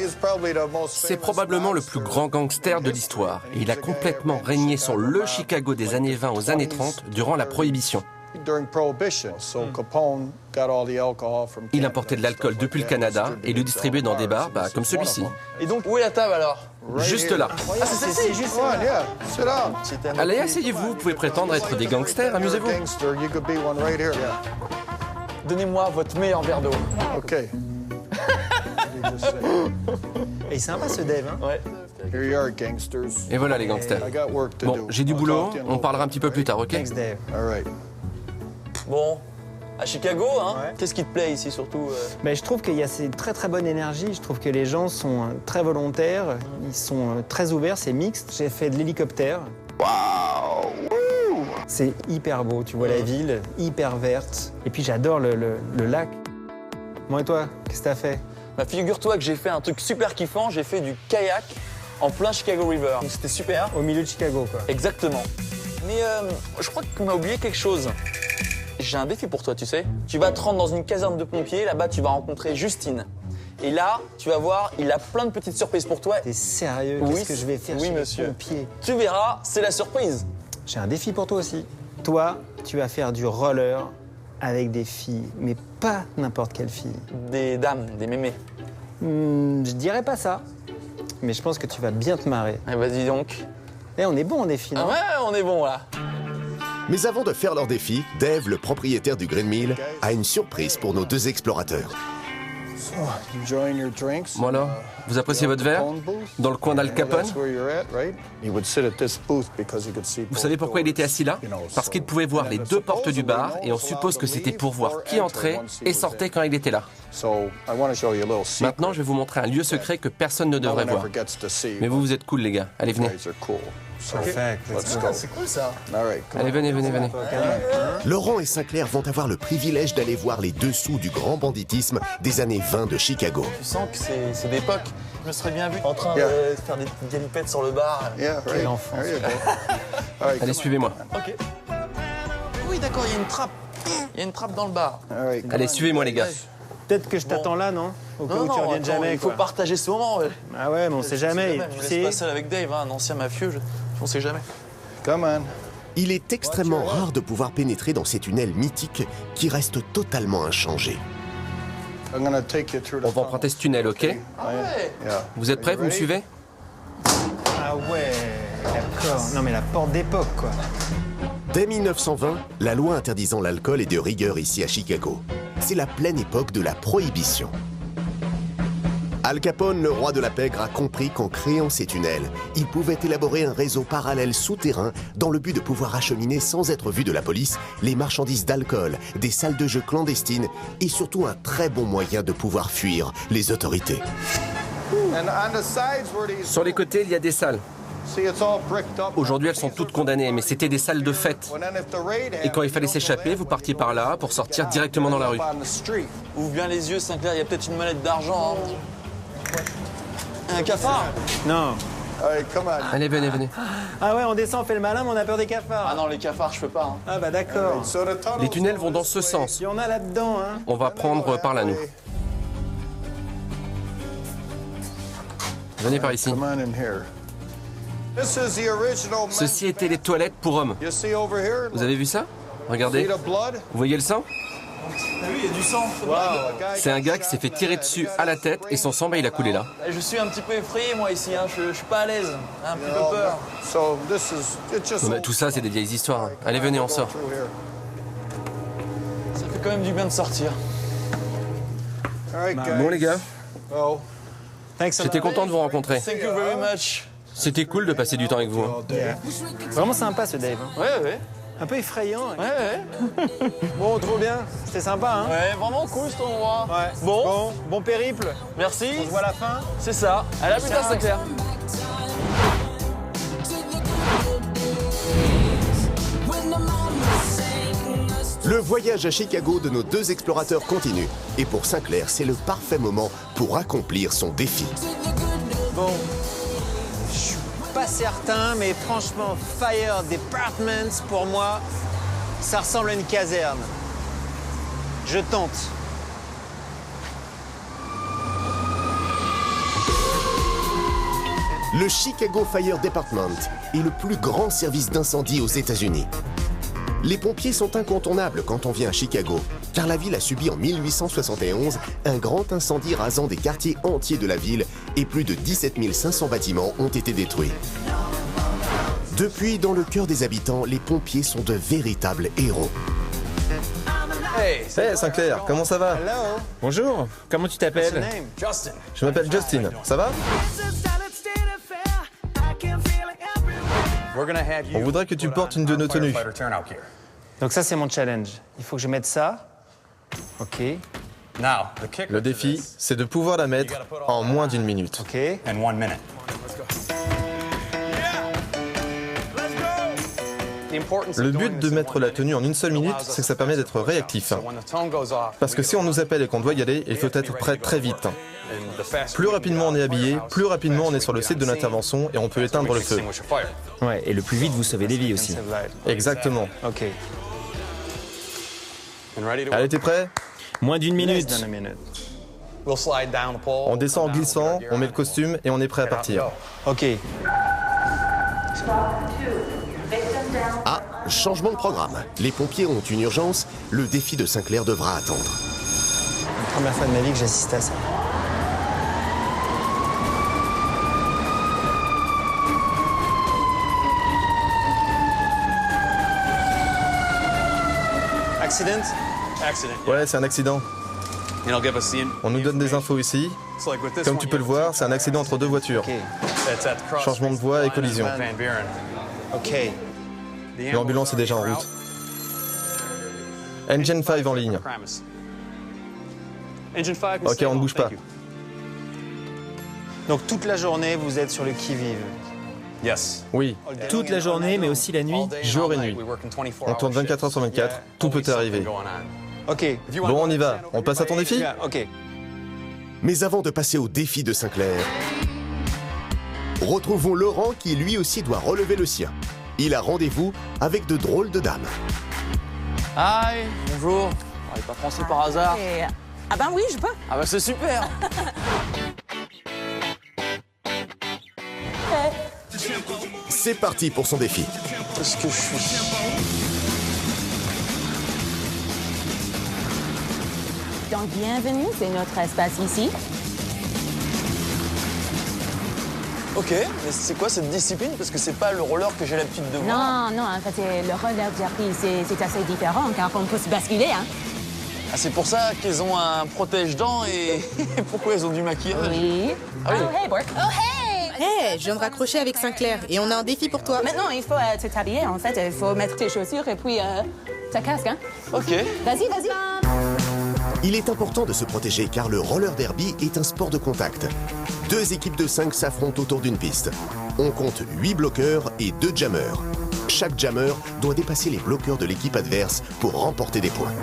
C'est probablement le plus grand gangster de l'histoire. Et il a complètement régné sur le Chicago des années 20 aux années 30 durant la Prohibition. Il importait de l'alcool depuis le Canada et le distribuait dans des bars comme celui-ci. Et donc, où est la table alors? Juste là. Ah, c'est celle-ci, juste là. Allez, asseyez-vous, vous pouvez prétendre être des gangsters, amusez-vous. Donnez-moi votre meilleur verre d'eau. OK. Et il est sympa ce Dave, hein? Ouais. Et voilà les gangsters. Bon, j'ai du boulot, on parlera un petit peu plus tard, ok? Thanks Dave. Bon, à Chicago, hein? Qu'est-ce qui te plaît ici surtout? Ben, je trouve qu'il y a cette très très bonne énergie. Je trouve que les gens sont très volontaires, ils sont très ouverts, c'est mixte. J'ai fait de l'hélicoptère. Waouh! C'est hyper beau, tu vois la ville, hyper verte. Et puis j'adore le lac. Bon et toi, qu'est-ce que t'as fait? Bah, figure-toi que j'ai fait un truc super kiffant, j'ai fait du kayak en plein Chicago River. Donc c'était super. Au milieu de Chicago, quoi. Exactement. Mais je crois qu'on a oublié quelque chose. J'ai un défi pour toi, tu sais. Tu vas te rendre dans une caserne de pompiers, là-bas tu vas rencontrer Justine. Et là, tu vas voir, il a plein de petites surprises pour toi. T'es sérieux? Oui, qu'est-ce que je vais faire chez les pompiers? Tu verras, c'est la surprise. J'ai un défi pour toi aussi. Toi, tu vas faire du roller avec des filles, mais pas n'importe quelle fille. Des dames, des mémés. Je dirais pas ça, mais je pense que tu vas bien te marrer. Eh bah dis donc. Eh, on est bon en défi, non? Ah ouais, on est bon là. Mais avant de faire leur défi, Dave, le propriétaire du Green Mill, a une surprise pour nos deux explorateurs. Bon alors, vous appréciez votre verre? Dans le coin d'Al Capone? Vous savez pourquoi il était assis là? Parce qu'il pouvait voir les deux portes du bar et on suppose que c'était pour voir qui entrait et sortait quand il était là. Maintenant, je vais vous montrer un lieu secret que personne ne devrait voir. Mais vous êtes cool les gars, allez venez. C'est cool ça. Allez venez, venez, venez. Laurent et Sinclair vont avoir le privilège d'aller voir les dessous du grand banditisme des années 20 de Chicago. Tu sens que c'est d'époque. Je me serais bien vu en train de faire des petites galipettes sur le bar. Quel enfant. Allez, suivez-moi. Ok. Oui, d'accord, il y a une trappe. Il y a une trappe dans le bar. Allez, suivez-moi les gars. Peut-être que je t'attends là, non? Au cas où tu reviennes jamais, il faut partager ce moment. Ouais. Ah ouais, mais on sait jamais. Tu sais pas seul avec Dave, hein, un ancien mafieux, on sait jamais. Il est extrêmement rare de pouvoir pénétrer dans ces tunnels mythiques qui restent totalement inchangés. On va emprunter ce tunnel, ok? Ah ouais. Vous êtes prêts? Vous me suivez? Ah ouais, d'accord. Non mais la porte d'époque, quoi. Dès 1920, la loi interdisant l'alcool est de rigueur ici à Chicago. C'est la pleine époque de la Prohibition. Al Capone, le roi de la pègre, a compris qu'en créant ces tunnels, il pouvait élaborer un réseau parallèle souterrain dans le but de pouvoir acheminer sans être vu de la police les marchandises d'alcool, des salles de jeu clandestines et surtout un très bon moyen de pouvoir fuir les autorités. Sur les côtés, il y a des salles. Aujourd'hui, elles sont toutes condamnées, mais c'était des salles de fête. Et quand il fallait s'échapper, vous partiez par là pour sortir directement dans la rue. Ouvre bien les yeux, Sinclair, il y a peut-être une mallette d'argent. Hein. Un cafard? Non. Allez, venez, venez. Ah ouais, on descend, on fait le malin, mais on a peur des cafards. Ah non, les cafards, je peux pas. Hein. Ah bah d'accord. Les tunnels vont dans ce sens. Il y en a là-dedans, hein. On va prendre par là, nous. Venez par ici. Ceci étaient les toilettes pour hommes. Vous avez vu ça? Regardez. Vous voyez le sang? T'as vu, il y a du sang. C'est un gars qui s'est fait tirer dessus à la tête et son sang, il a coulé là. Je suis un petit peu effrayé, moi, ici. Hein. Je suis pas à l'aise. Un petit peu peur. Mais tout ça, c'est des vieilles histoires. Hein. Allez, venez, on sort. Ça fait quand même du bien de sortir. Bon, les gars. J'étais content de vous rencontrer. Thank you very much. C'était cool de passer du temps avec vous. Hein. Vraiment sympa ce Dave. Hein. Ouais. Un peu effrayant. Ouais. Bon, trop bien. C'était sympa, hein? Ouais, vraiment cool cet endroit. Ouais. Bon périple. Merci. On se voit à la fin. C'est ça. À la plus tard, Sinclair. Le voyage à Chicago de nos deux explorateurs continue. Et pour Sinclair, c'est le parfait moment pour accomplir son défi. Bon, je suis pas certain, mais franchement, Fire Department, pour moi, ça ressemble à une caserne. Je tente. Le Chicago Fire Department est le plus grand service d'incendie aux États-Unis. Les pompiers sont incontournables quand on vient à Chicago, car la ville a subi en 1871 un grand incendie rasant des quartiers entiers de la ville et plus de 17 500 bâtiments ont été détruits. Depuis, dans le cœur des habitants, les pompiers sont de véritables héros. Hey Sinclair, comment ça va? Bonjour, comment tu t'appelles? Je m'appelle Justin, ça va? On voudrait que tu portes une de nos tenues. Donc ça, c'est mon challenge. Il faut que je mette ça. OK. Le défi, c'est de pouvoir la mettre en moins d'1 minute. OK. Le but de mettre la tenue en 1 seule minute, c'est que ça permet d'être réactif. Parce que si on nous appelle et qu'on doit y aller, il faut être prêt très vite. Plus rapidement on est habillé, plus rapidement on est sur le site de l'intervention et on peut éteindre le feu. Ouais, et le plus vite vous sauvez des vies aussi. Exactement. OK. Allez, t'es prêt? Moins d'1 minute. On descend en glissant, on met le costume et on est prêt à partir. OK. Ah, changement de programme. Les pompiers ont une urgence, le défi de Sinclair devra attendre. La première fois de ma vie que j'assiste à ça. Accident? Ouais, c'est un accident. On nous donne des infos ici. Comme tu peux le voir, c'est un accident entre deux voitures. Changement de voie et collision. OK. L'ambulance est déjà en route. Engine 5 en ligne. Ok, on ne bouge pas. Donc toute la journée, vous êtes sur le qui-vive? Oui. Toute la journée, mais aussi la nuit? Jour et nuit. On tourne 24 heures sur 24, tout peut arriver. OK. Bon, on y va. On passe à ton défi? OK. Mais avant de passer au défi de Sinclair, retrouvons Laurent qui lui aussi doit relever le sien. Il a rendez-vous avec de drôles de dames. Hi, bonjour. Elle est pas français par hasard? Ah ben oui, je peux. Ah bah c'est super. C'est parti pour son défi. Qu'est-ce que je suis? Donc bienvenue, c'est notre espace ici. Ok, mais c'est quoi cette discipline? Parce que c'est pas le roller que j'ai l'habitude de voir. Non, en fait, le roller derby, c'est assez différent car on peut se basculer, hein. Ah, c'est pour ça qu'ils ont un protège-dents et pourquoi ils ont du maquillage? Oui. Ah oui. Oh, hey, Bork. Oh, hey! Hey, je viens de raccrocher avec Sinclair et on a un défi pour toi. Maintenant, il faut te t'habiller, en fait. Il faut mettre tes chaussures et puis ta casque, hein. Ok. Vas-y. Il est important de se protéger car le roller derby est un sport de contact. 2 équipes de 5 s'affrontent autour d'une piste. On compte 8 bloqueurs et 2 jammers. Chaque jammer doit dépasser les bloqueurs de l'équipe adverse pour remporter des points.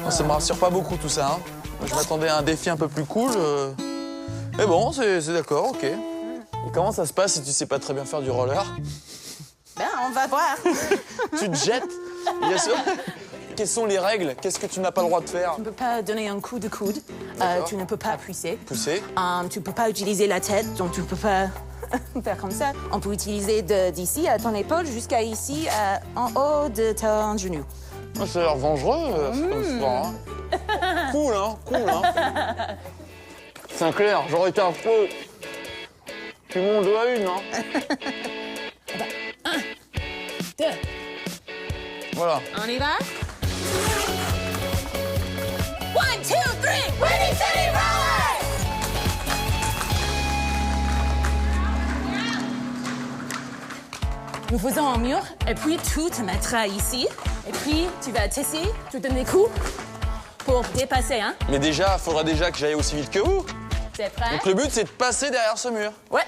Oh, ça me rassure pas beaucoup tout ça, hein. Moi, je m'attendais à un défi un peu plus cool. Mais bon, c'est d'accord, ok. Et comment ça se passe si tu sais pas très bien faire du roller? Ben, on va voir. Tu te jettes, bien sûr. Quelles sont les règles? Qu'est-ce que tu n'as pas le droit de faire? Tu ne peux pas donner un coup de coude. Tu ne peux pas pousser. Pousser? Tu ne peux pas utiliser la tête, donc tu ne peux pas faire comme ça. On peut utiliser d'ici à ton épaule jusqu'à ici, en haut de ton genou. Oh, ça a l'air dangereux, ce sport, hein. Cool, hein? Sinclair, j'aurais été un pro. Tu m'en dois une, hein? 1, 2. Voilà. On y va? 1, 2, 3, ready, steady, roller! Nous faisons un mur, et puis tout te mettra ici. Et puis, tu vas t'essayer, tu donnes des coups pour dépasser, hein? Mais déjà, il faudra déjà que j'aille aussi vite que vous. C'est prêt? Donc le but, c'est de passer derrière ce mur. Ouais.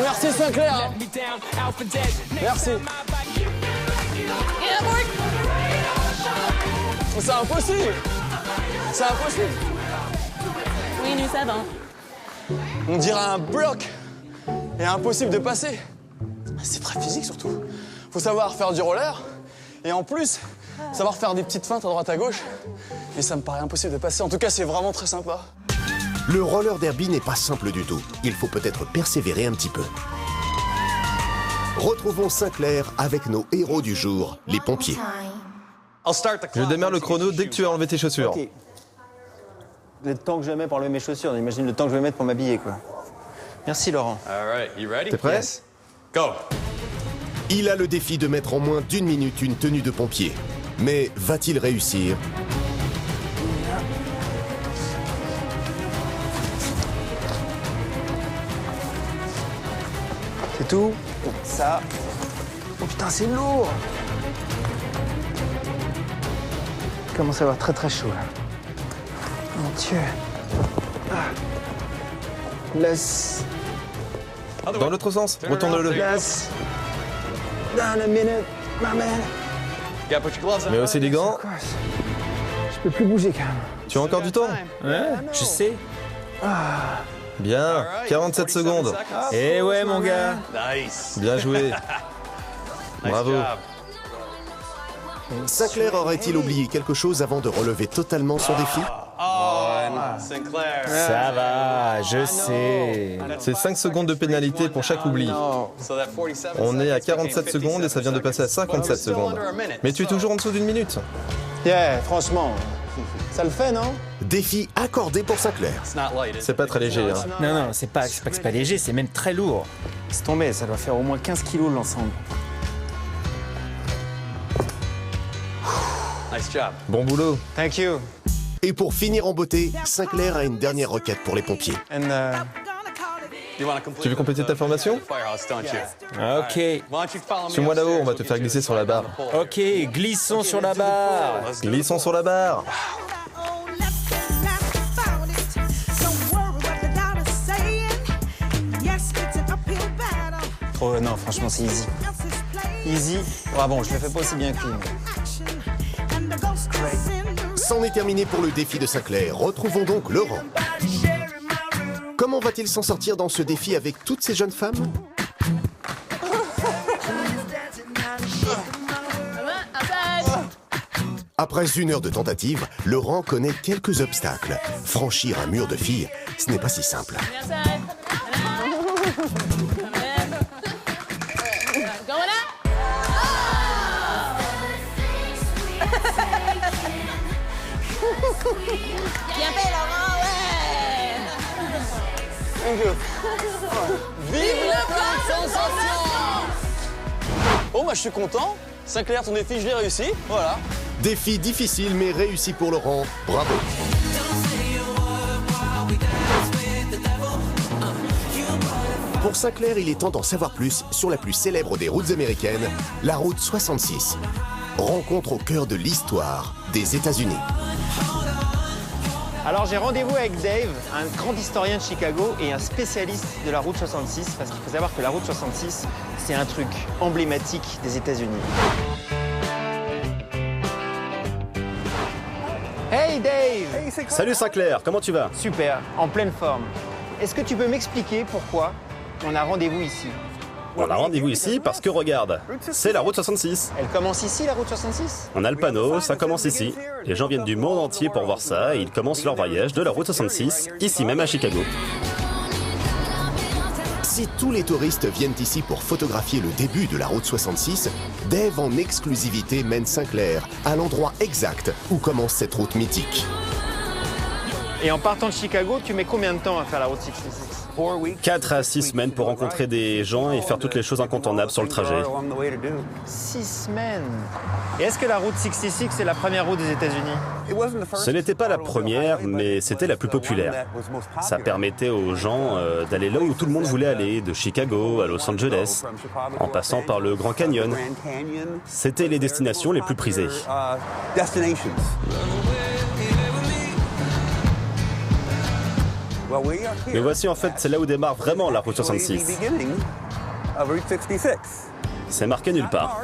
Merci Sinclair. Hein. Merci. C'est impossible. C'est impossible. Oui, nous savons. On dirait un bloc. Et impossible de passer. C'est très physique surtout. Faut savoir faire du roller. Et en plus, savoir faire des petites feintes à droite à gauche. Et ça me paraît impossible de passer. En tout cas, c'est vraiment très sympa. Le roller derby n'est pas simple du tout. Il faut peut-être persévérer un petit peu. Retrouvons Sinclair avec nos héros du jour, les pompiers. Je démarre le chrono dès que tu as enlevé tes chaussures. Okay. Le temps que je mets pour enlever mes chaussures, imagine le temps que je vais mettre pour m'habiller, quoi. Merci Laurent. T'es prêt? Yes. Go. Il a le défi de mettre en moins d'1 minute une tenue de pompier. Mais va-t-il réussir? C'est tout. Ça. Oh putain, c'est lourd. Il commence à avoir très très chaud là. Mon Dieu. Laisse. Dans l'autre sens, retourne-le. Laisse. Down a minute, my man. Mets aussi les gants. Je peux plus bouger quand même. Tu as encore du temps? Ouais, je sais. Bien, 47 secondes. Eh ouais, mon gars. Bien joué. Bravo. Sinclair aurait-il oublié quelque chose avant de relever totalement son défi? Ça va, je sais. C'est 5 secondes de pénalité pour chaque oubli. On est à 47 secondes et ça vient de passer à 57 secondes. Mais tu es toujours en dessous d'1 minute. Yeah, franchement, ça le fait, non? Défi accordé pour Sinclair. C'est pas très léger. Hein. Non, c'est pas que c'est pas léger, c'est même très lourd. C'est tombé, ça doit faire au moins 15 kilos l'ensemble. Bon boulot. Thank you. Et pour finir en beauté, Sinclair a une dernière requête pour les pompiers. Tu veux compléter ta formation? Ok. Suis-moi là-haut, on va te faire glisser sur la barre. Ok, glissons sur la barre. Glissons sur la barre. Oh non, franchement, c'est easy. Easy. Ah bon, je le fais pas aussi bien que lui. C'en est terminé pour le défi de Sinclair. Retrouvons donc Laurent. Comment va-t-il s'en sortir dans ce défi avec toutes ces jeunes femmes? Après 1 heure de tentative, Laurent connaît quelques obstacles. Franchir un mur de filles, ce n'est pas si simple. Bien fait, Laurent, ouais. Vive la pleine sensation. Oh, bah je suis content. Sinclair, ton défi, je l'ai réussi. Voilà. Défi difficile mais réussi pour Laurent. Bravo. Pour Sinclair, il est temps d'en savoir plus sur la plus célèbre des routes américaines, la route 66. Rencontre au cœur de l'histoire des États-Unis. Alors j'ai rendez-vous avec Dave, un grand historien de Chicago et un spécialiste de la route 66, parce qu'il faut savoir que la route 66, c'est un truc emblématique des États-Unis. Hey Dave! Salut Sinclair, comment tu vas? Super, en pleine forme. Est-ce que tu peux m'expliquer pourquoi on a rendez-vous ici? On a rendez-vous ici parce que regarde, c'est la route 66. Elle commence ici, la route 66? On a le panneau, ça commence ici. Les gens viennent du monde entier pour voir ça et ils commencent leur voyage de la route 66, ici même à Chicago. Si tous les touristes viennent ici pour photographier le début de la route 66, Dave en exclusivité mène Sinclair à l'endroit exact où commence cette route mythique. Et en partant de Chicago, tu mets combien de temps à faire la route 66? 4 à 6 semaines pour rencontrer des gens et faire toutes les choses incontournables sur le trajet. 6 semaines. Et est-ce que la route 66 c'est la première route des États-Unis? Ce n'était pas la première, mais c'était la plus populaire. Ça permettait aux gens d'aller là où tout le monde voulait aller, de Chicago à Los Angeles, en passant par le Grand Canyon. C'était les destinations les plus prisées. Mais voici en fait, c'est là où démarre vraiment la route 66. C'est marqué nulle part.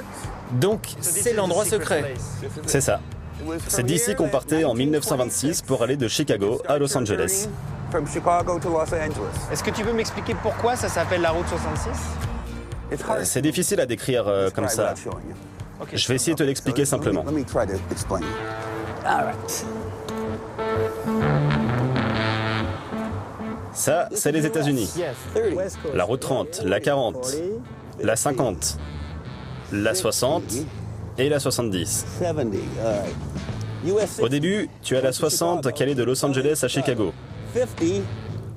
Donc, c'est l'endroit secret. C'est ça. C'est d'ici qu'on partait en 1926 pour aller de Chicago à Los Angeles. Est-ce que tu peux m'expliquer pourquoi ça s'appelle la route 66? C'est difficile à décrire comme ça. Je vais essayer de te l'expliquer simplement. Ça, c'est les États-Unis. La route 30, la 40, la 50, la 60 et la 70. Au début, tu as la 60 qui allait de Los Angeles à Chicago.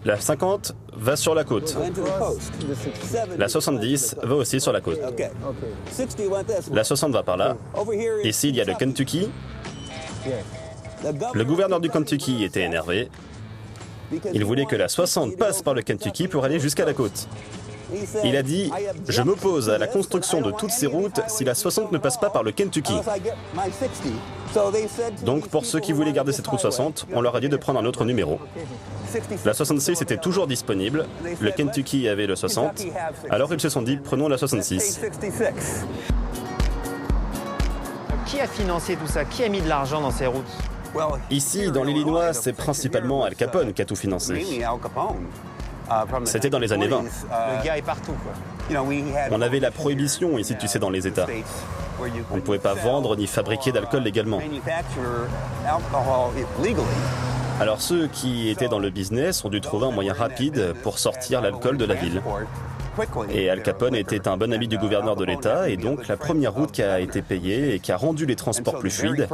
La 50 va sur la côte. La 70 va aussi sur la côte. La 60 va par là. Ici, il y a le Kentucky. Le gouverneur du Kentucky était énervé. Il voulait que la 60 passe par le Kentucky pour aller jusqu'à la côte. Il a dit « Je m'oppose à la construction de toutes ces routes si la 60 ne passe pas par le Kentucky. » Donc, pour ceux qui voulaient garder cette route 60, on leur a dit de prendre un autre numéro. La 66 était toujours disponible, le Kentucky avait le 60, alors ils se sont dit « Prenons la 66. » Qui a financé tout ça? Qui a mis de l'argent dans ces routes? Ici, dans l'Illinois, c'est principalement Al Capone qui a tout financé. C'était dans les années 20. Le gars est partout, quoi. On avait la prohibition ici, tu sais, dans les États. On ne pouvait pas vendre ni fabriquer d'alcool légalement. Alors ceux qui étaient dans le business ont dû trouver un moyen rapide pour sortir l'alcool de la ville. Et Al Capone était un bon ami du gouverneur de l'État, et donc la première route qui a été payée et qui a rendu les transports plus fluides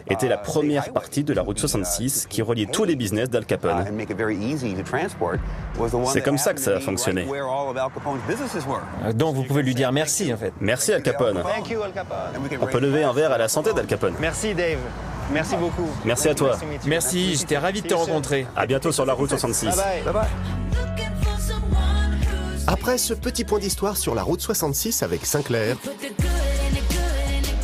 était la première partie de la route 66 qui reliait tous les business d'Al Capone. C'est comme ça que ça a fonctionné. Donc vous pouvez lui dire merci en fait. Merci Al Capone. On peut lever un verre à la santé d'Al Capone. Merci Dave. Merci beaucoup. Merci à toi. Merci, j'étais ravi de te rencontrer. À bientôt sur la route 66. Bye bye. Après ce petit point d'histoire sur la route 66 avec Sinclair,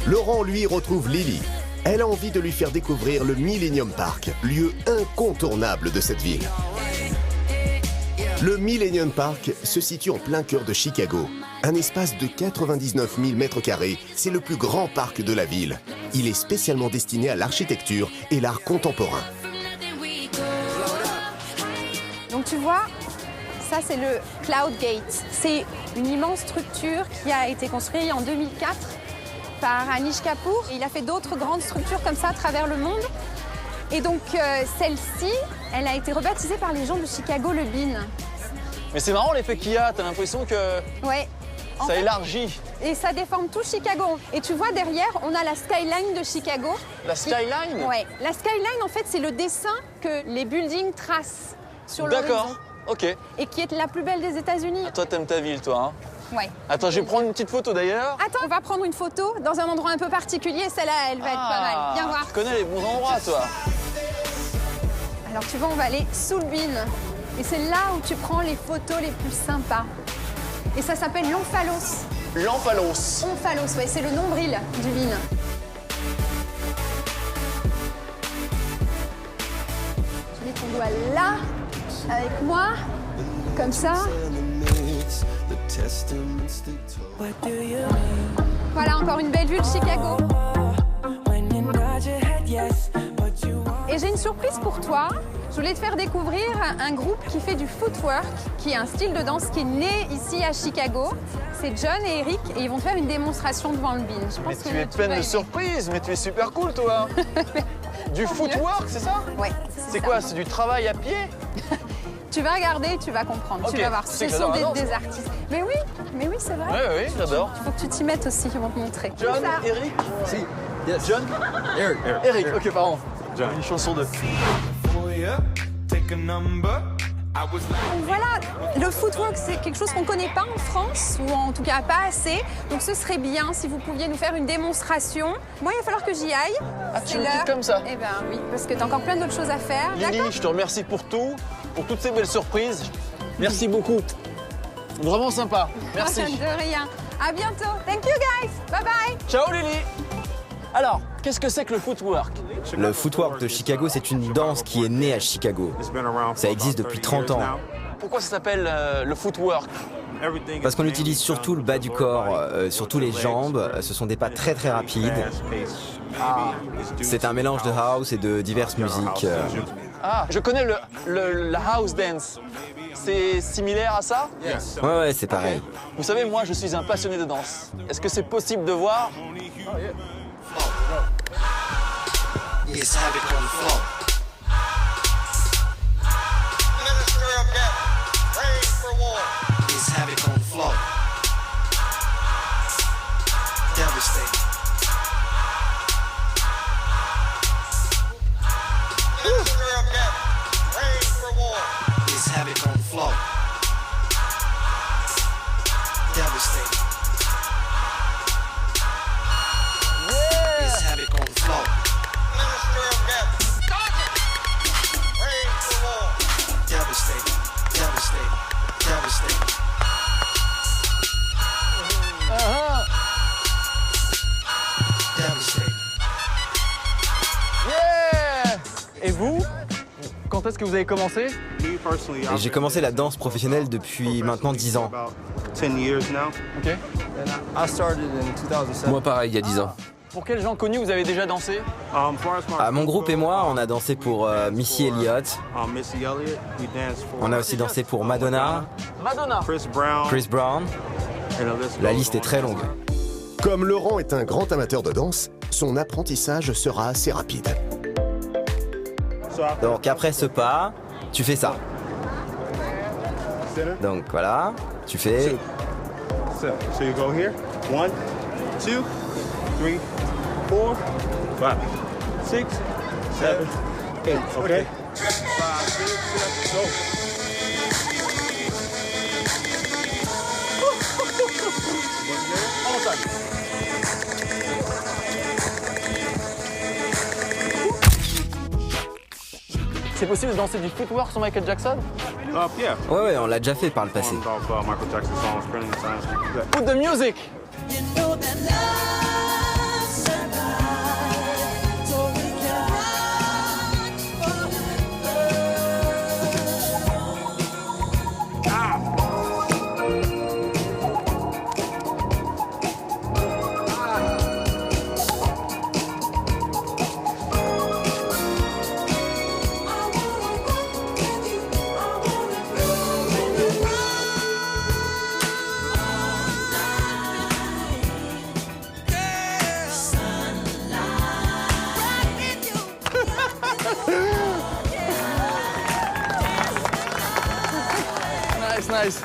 Laurent, lui, retrouve Lily. Elle a envie de lui faire découvrir le Millennium Park, lieu incontournable de cette ville. Le Millennium Park se situe en plein cœur de Chicago. Un espace de 99 000 m², c'est le plus grand parc de la ville. Il est spécialement destiné à l'architecture et l'art contemporain. Donc tu vois, ça c'est le Cloud Gate. C'est une immense structure qui a été construite en 2004 par Anish Kapoor. Il a fait d'autres grandes structures comme ça à travers le monde. Et donc celle-ci, elle a été rebaptisée par les gens de Chicago le Bean. Mais c'est marrant l'effet qu'il y a, t'as l'impression que ouais. Ça élargit. Et ça déforme tout Chicago. Et tu vois derrière, on a la skyline de Chicago. La skyline? Ouais. La skyline, en fait, c'est le dessin que les buildings tracent sur l'horizon. D'accord, ok. Et qui est la plus belle des États-Unis. Toi, t'aimes ta ville, toi, hein? Ouais. Attends, je vais prendre une petite photo d'ailleurs. Attends, on va prendre une photo dans un endroit un peu particulier. Celle-là, elle va être pas mal. Viens voir. Tu connais les bons endroits, toi. Alors, tu vois, on va aller sous le Bean. Et c'est là où tu prends les photos les plus sympas. Et ça s'appelle l'omphalos. L'omphalos. Omphalos, ouais, c'est le nombril du Bean. Tu mets ton doigt là, avec moi, comme ça. Voilà, encore une belle vue de Chicago. Et j'ai une surprise pour toi. Je voulais te faire découvrir un groupe qui fait du footwork, qui est un style de danse qui est né ici à Chicago. C'est John et Eric et ils vont te faire une démonstration devant le Bean. Mais tu es pleine de surprises, mais tu es super cool, toi. Du footwork, c'est ça? Ouais. C'est quoi? C'est du travail à pied? Tu vas regarder, tu vas comprendre, okay. Tu vas voir. Ce sont des artistes. Mais oui, c'est vrai. Oui, j'adore. Il faut que tu t'y mettes aussi, ils vont te montrer. John, Eric? Si. Yes. John? Eric, ok, pardon. John. Une chanson de... Donc voilà, le footwork, c'est quelque chose qu'on ne connaît pas en France, ou en tout cas pas assez. Donc ce serait bien si vous pouviez nous faire une démonstration. Moi, il va falloir que j'y aille. Ah, tu me quittes comme ça? Eh ben oui, parce que tu as encore plein d'autres choses à faire. Lily, je te remercie pour tout, pour toutes ces belles surprises. Merci beaucoup. Vraiment sympa. Merci. De rien. À bientôt. Thank you guys. Bye bye. Ciao Lily. Alors, qu'est-ce que c'est que le footwork? Le footwork de Chicago, c'est une danse qui est née à Chicago. Ça existe depuis 30 ans. Pourquoi ça s'appelle le footwork? Parce qu'on utilise surtout le bas du corps, surtout les jambes. Ce sont des pas très très rapides. C'est un mélange de house et de diverses musiques. Ah, je connais la house dance. C'est similaire à ça? Ouais, c'est pareil. Vous savez, moi, je suis un passionné de danse. Est-ce que c'est possible de voir? Let's have it on the floor. Minister of Death, reign for war. Let's have it on the floor. Devastating. Minister of Death, reign for war. Let's have it on the floor. Devastating. Let's have it on the floor. Devastating, devastating, devastating. Devastating. Yeah! Et vous? Quand est-ce que vous avez commencé? Et j'ai commencé la danse professionnelle depuis maintenant 10 ans. Ok. Moi pareil, il y a 10 ans. Pour quels gens connus vous avez déjà dansé? Mon groupe et moi, on a dansé pour Missy Elliott. On a aussi dansé pour Madonna. Chris Brown. La liste est très longue. Comme Laurent est un grand amateur de danse, son apprentissage sera assez rapide. Donc après ce pas, tu fais ça. Donc voilà, tu fais... So you go here. 1, 2, 3, 4, 5, 6, 7, 8. Okay? 5, 6, 7, go. C'est possible de danser du footwork sur Michael Jackson? Ouais, on l'a déjà fait par le passé. Put the music! Nice.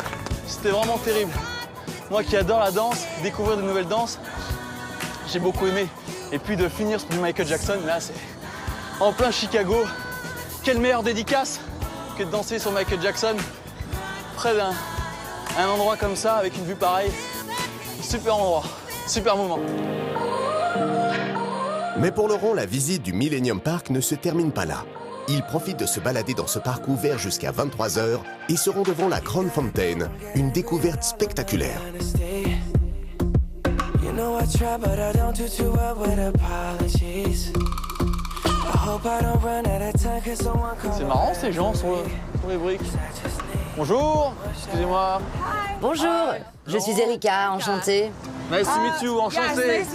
C'était vraiment terrible. Moi qui adore la danse, découvrir de nouvelles danses, j'ai beaucoup aimé. Et puis de finir sur du Michael Jackson, là c'est en plein Chicago. Quelle meilleure dédicace que de danser sur Michael Jackson près d'un endroit comme ça, avec une vue pareille. Super endroit, super moment. Mais pour Laurent, la visite du Millennium Park ne se termine pas là. Il profite de se balader dans ce parc ouvert jusqu'à 23h et se rend devant la Crown Fountain, une découverte spectaculaire. C'est marrant ces gens sur les briques. Bonjour, excusez-moi. Bonjour, je suis Erika, enchantée. Nice to meet you, enchanté. Nice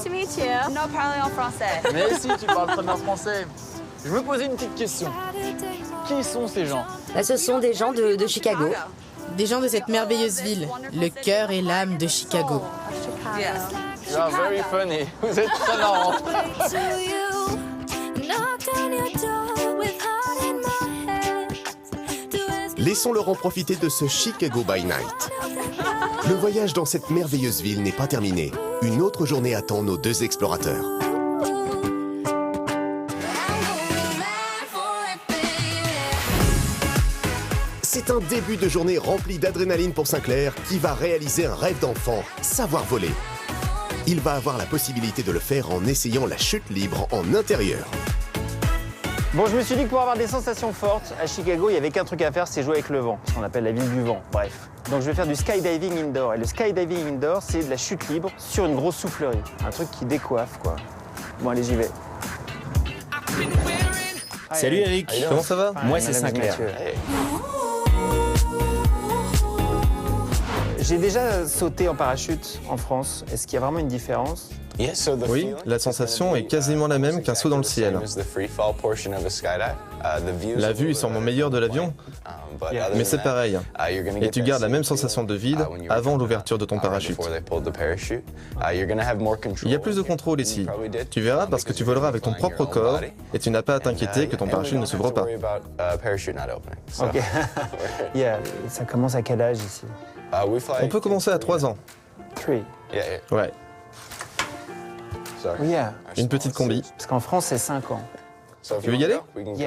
to meet you. Non, parler en français. Mais si, tu parles très bien français. Je me posais une petite question. Qui sont ces gens? Là, ce sont des gens de Chicago. Des gens de cette merveilleuse ville, le cœur et l'âme de Chicago. You are very funny. Vous êtes très marrant. Laissons Laurent profiter de ce Chicago by Night. Le voyage dans cette merveilleuse ville n'est pas terminé. Une autre journée attend nos deux explorateurs. C'est un début de journée rempli d'adrénaline pour Sinclair qui va réaliser un rêve d'enfant, savoir voler. Il va avoir la possibilité de le faire en essayant la chute libre en intérieur. Bon, je me suis dit que pour avoir des sensations fortes, à Chicago, il n'y avait qu'un truc à faire, c'est jouer avec le vent, ce qu'on appelle la ville du vent, bref. Donc je vais faire du skydiving indoor. Et le skydiving indoor, c'est de la chute libre sur une grosse soufflerie. Un truc qui décoiffe, quoi. Bon, allez, j'y vais. Salut Eric, comment ça va? Moi c'est Sinclair. J'ai déjà sauté en parachute en France. Est-ce qu'il y a vraiment une différence? Oui, la sensation est quasiment la même qu'un saut dans le ciel. La vue est sûrement meilleure de l'avion, mais c'est pareil. Et tu gardes la même sensation de vide avant l'ouverture de ton parachute. Il y a plus de contrôle ici. Tu verras parce que tu voleras avec ton propre corps et tu n'as pas à t'inquiéter que ton parachute ne s'ouvre pas. Ok. Ça commence à quel âge ici? On peut commencer à 3 ans. Ouais. Une petite combi. Parce qu'en France, c'est 5 ans. Tu veux y aller?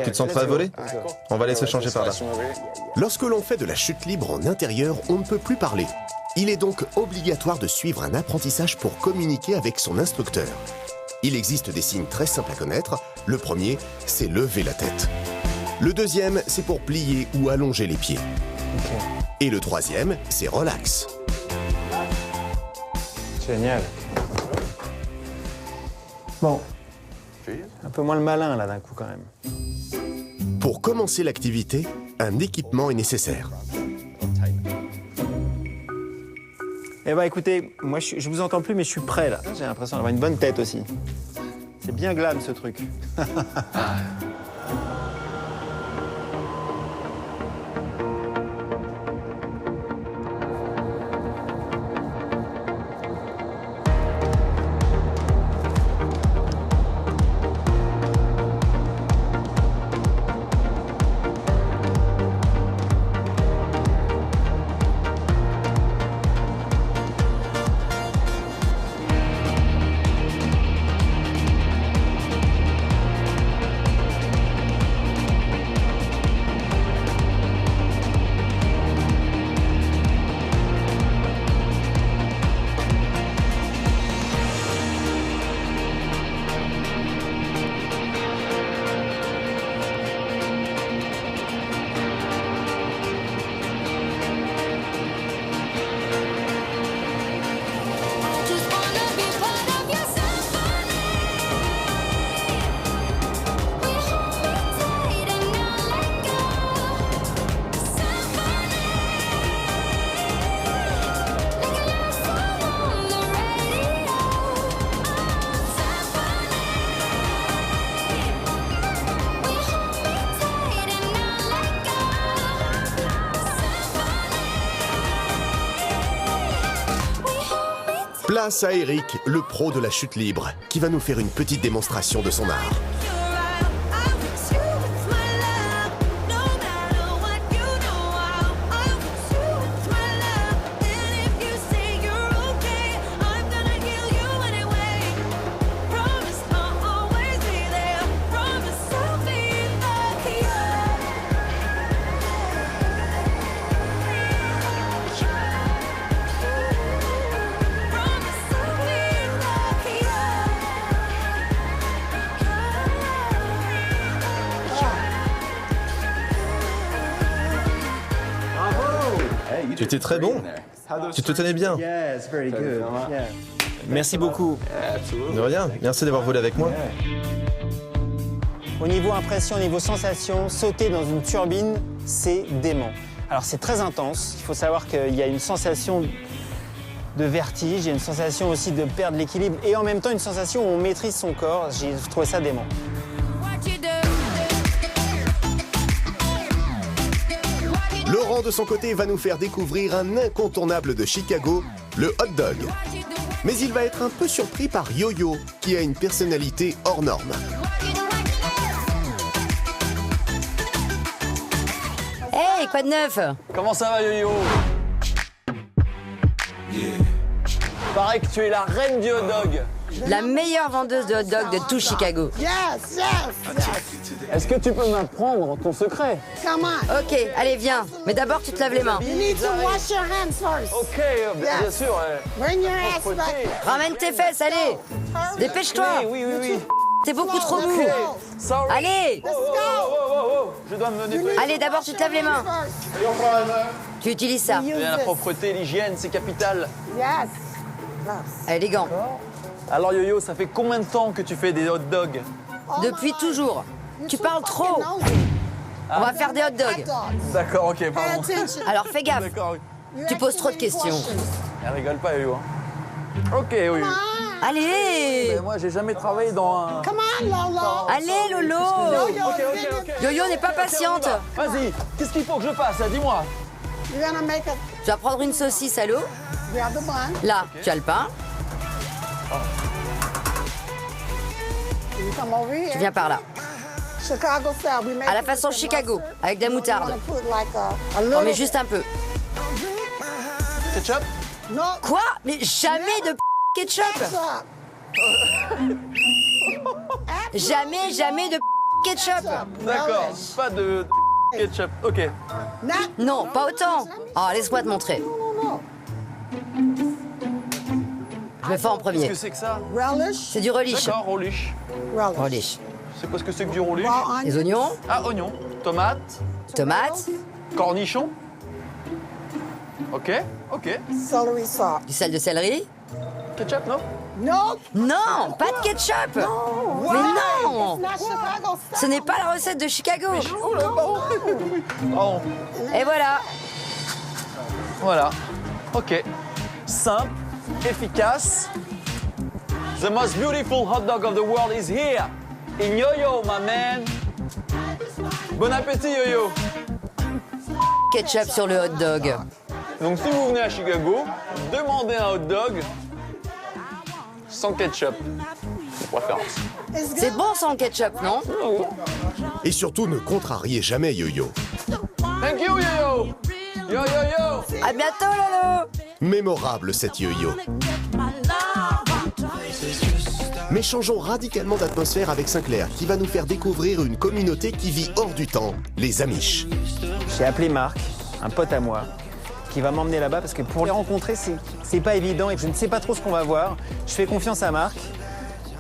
Tu te sens prêt à voler? On va aller se changer par là. Lorsque l'on fait de la chute libre en intérieur, on ne peut plus parler. Il est donc obligatoire de suivre un apprentissage pour communiquer avec son instructeur. Il existe des signes très simples à connaître. Le premier, c'est lever la tête. Le deuxième, c'est pour plier ou allonger les pieds. Et le troisième, c'est relax. Génial. Bon, un peu moins le malin là d'un coup quand même. Pour commencer l'activité, un équipement est nécessaire. Eh ben écoutez, moi je vous entends plus mais je suis prêt là. J'ai l'impression d'avoir une bonne tête aussi. C'est bien glam ce truc. Place à Eric, le pro de la chute libre, qui va nous faire une petite démonstration de son art. Tu étais très bon. Tu te tenais bien. Merci beaucoup. De rien, merci d'avoir volé avec moi. Au niveau impression, au niveau sensation, sauter dans une turbine, c'est dément. Alors c'est très intense. Il faut savoir qu'il y a une sensation de vertige, il y a une sensation aussi de perdre l'équilibre et en même temps une sensation où on maîtrise son corps. J'ai trouvé ça dément. Laurent, de son côté, va nous faire découvrir un incontournable de Chicago, le hot dog. Mais il va être un peu surpris par Yo-Yo, qui a une personnalité hors norme. Hey, quoi de neuf? Comment ça va, Yo-Yo? Paraît que tu es la reine du hot dog. La meilleure vendeuse de hot dog de tout Chicago. Est-ce que tu peux m'apprendre ton secret? Ok, allez, viens. Mais d'abord, tu te laves les mains. Ok, bien sûr. Ramène tes fesses, allez. Dépêche-toi. Oui. T'es beaucoup trop mou. Allez. Je dois me nettoyer. Allez, d'abord, tu te laves les mains. Tu utilises ça. La propreté, l'hygiène, c'est capital. Allez, les gants. Alors Yo-Yo, ça fait combien de temps que tu fais des hot dogs? Depuis toujours. Tu parles trop. On va faire des hot dogs. D'accord, ok, pardon. Alors fais gaffe. Tu poses trop de questions. Elle rigole pas, Yo-Yo. Ok, oui. Allez. Mais moi, j'ai jamais travaillé dans un... Allez, Lolo. Ok. Yo-Yo n'est pas patiente. Vas-y, qu'est-ce qu'il faut que je fasse, là? Dis-moi. Tu vas prendre une saucisse à l'eau. Là, tu as le pain. Tu viens par là. À la façon Chicago, avec de la moutarde. On met juste un peu. Ketchup? Quoi? Mais jamais de ketchup. Jamais de ketchup. D'accord, pas de ketchup, ok. Non, pas autant. Oh, laisse-moi te montrer. Je le fais en premier. Qu'est-ce que c'est que ça? C'est du relish. D'accord, relish. Relish. C'est quoi ce que c'est que du relish? Les oignons. Ah, oignons. Tomates. Tomates. Cornichons. Ok. Du sel de céleri. Ketchup, non? Non, pas de ketchup. Mais non. Ce n'est pas la recette de Chicago. Oh. Et voilà. Voilà. Ok. Simple, efficace. The most beautiful hot dog of the world is here. In Yo-Yo, my man. Bon appétit, Yo-Yo. Ketchup sur le hot dog. Donc si vous venez à Chicago, demandez un hot dog sans ketchup. Préférence. C'est bon sans ketchup, non? Et surtout, ne contrariez jamais Yo-Yo. Thank you, Yo-Yo. Yo-Yo-Yo. À bientôt, Lolo. Mémorable cette Yo-Yo. Mais changeons radicalement d'atmosphère avec Sinclair, qui va nous faire découvrir une communauté qui vit hors du temps, les Amish. J'ai appelé Marc, un pote à moi, qui va m'emmener là-bas parce que pour les rencontrer, c'est pas évident et je ne sais pas trop ce qu'on va voir. Je fais confiance à Marc,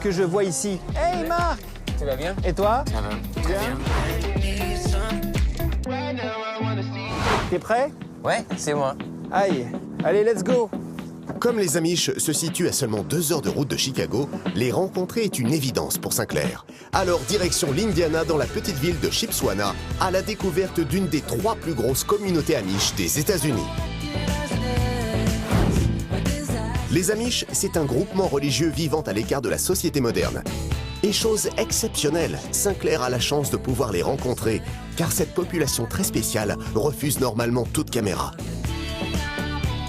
que je vois ici. Hey Marc! Tu vas bien? Et toi? Ça va. Bien. T'es prêt? Ouais, c'est moi. Aïe, allez, let's go! Comme les Amish se situent à seulement 2 heures de route de Chicago, les rencontrer est une évidence pour Sinclair. Alors direction l'Indiana dans la petite ville de Shipshewana, à la découverte d'une des 3 plus grosses communautés Amish des États-Unis. Les Amish, c'est un groupement religieux vivant à l'écart de la société moderne. Et chose exceptionnelle, Sinclair a la chance de pouvoir les rencontrer, car cette population très spéciale refuse normalement toute caméra.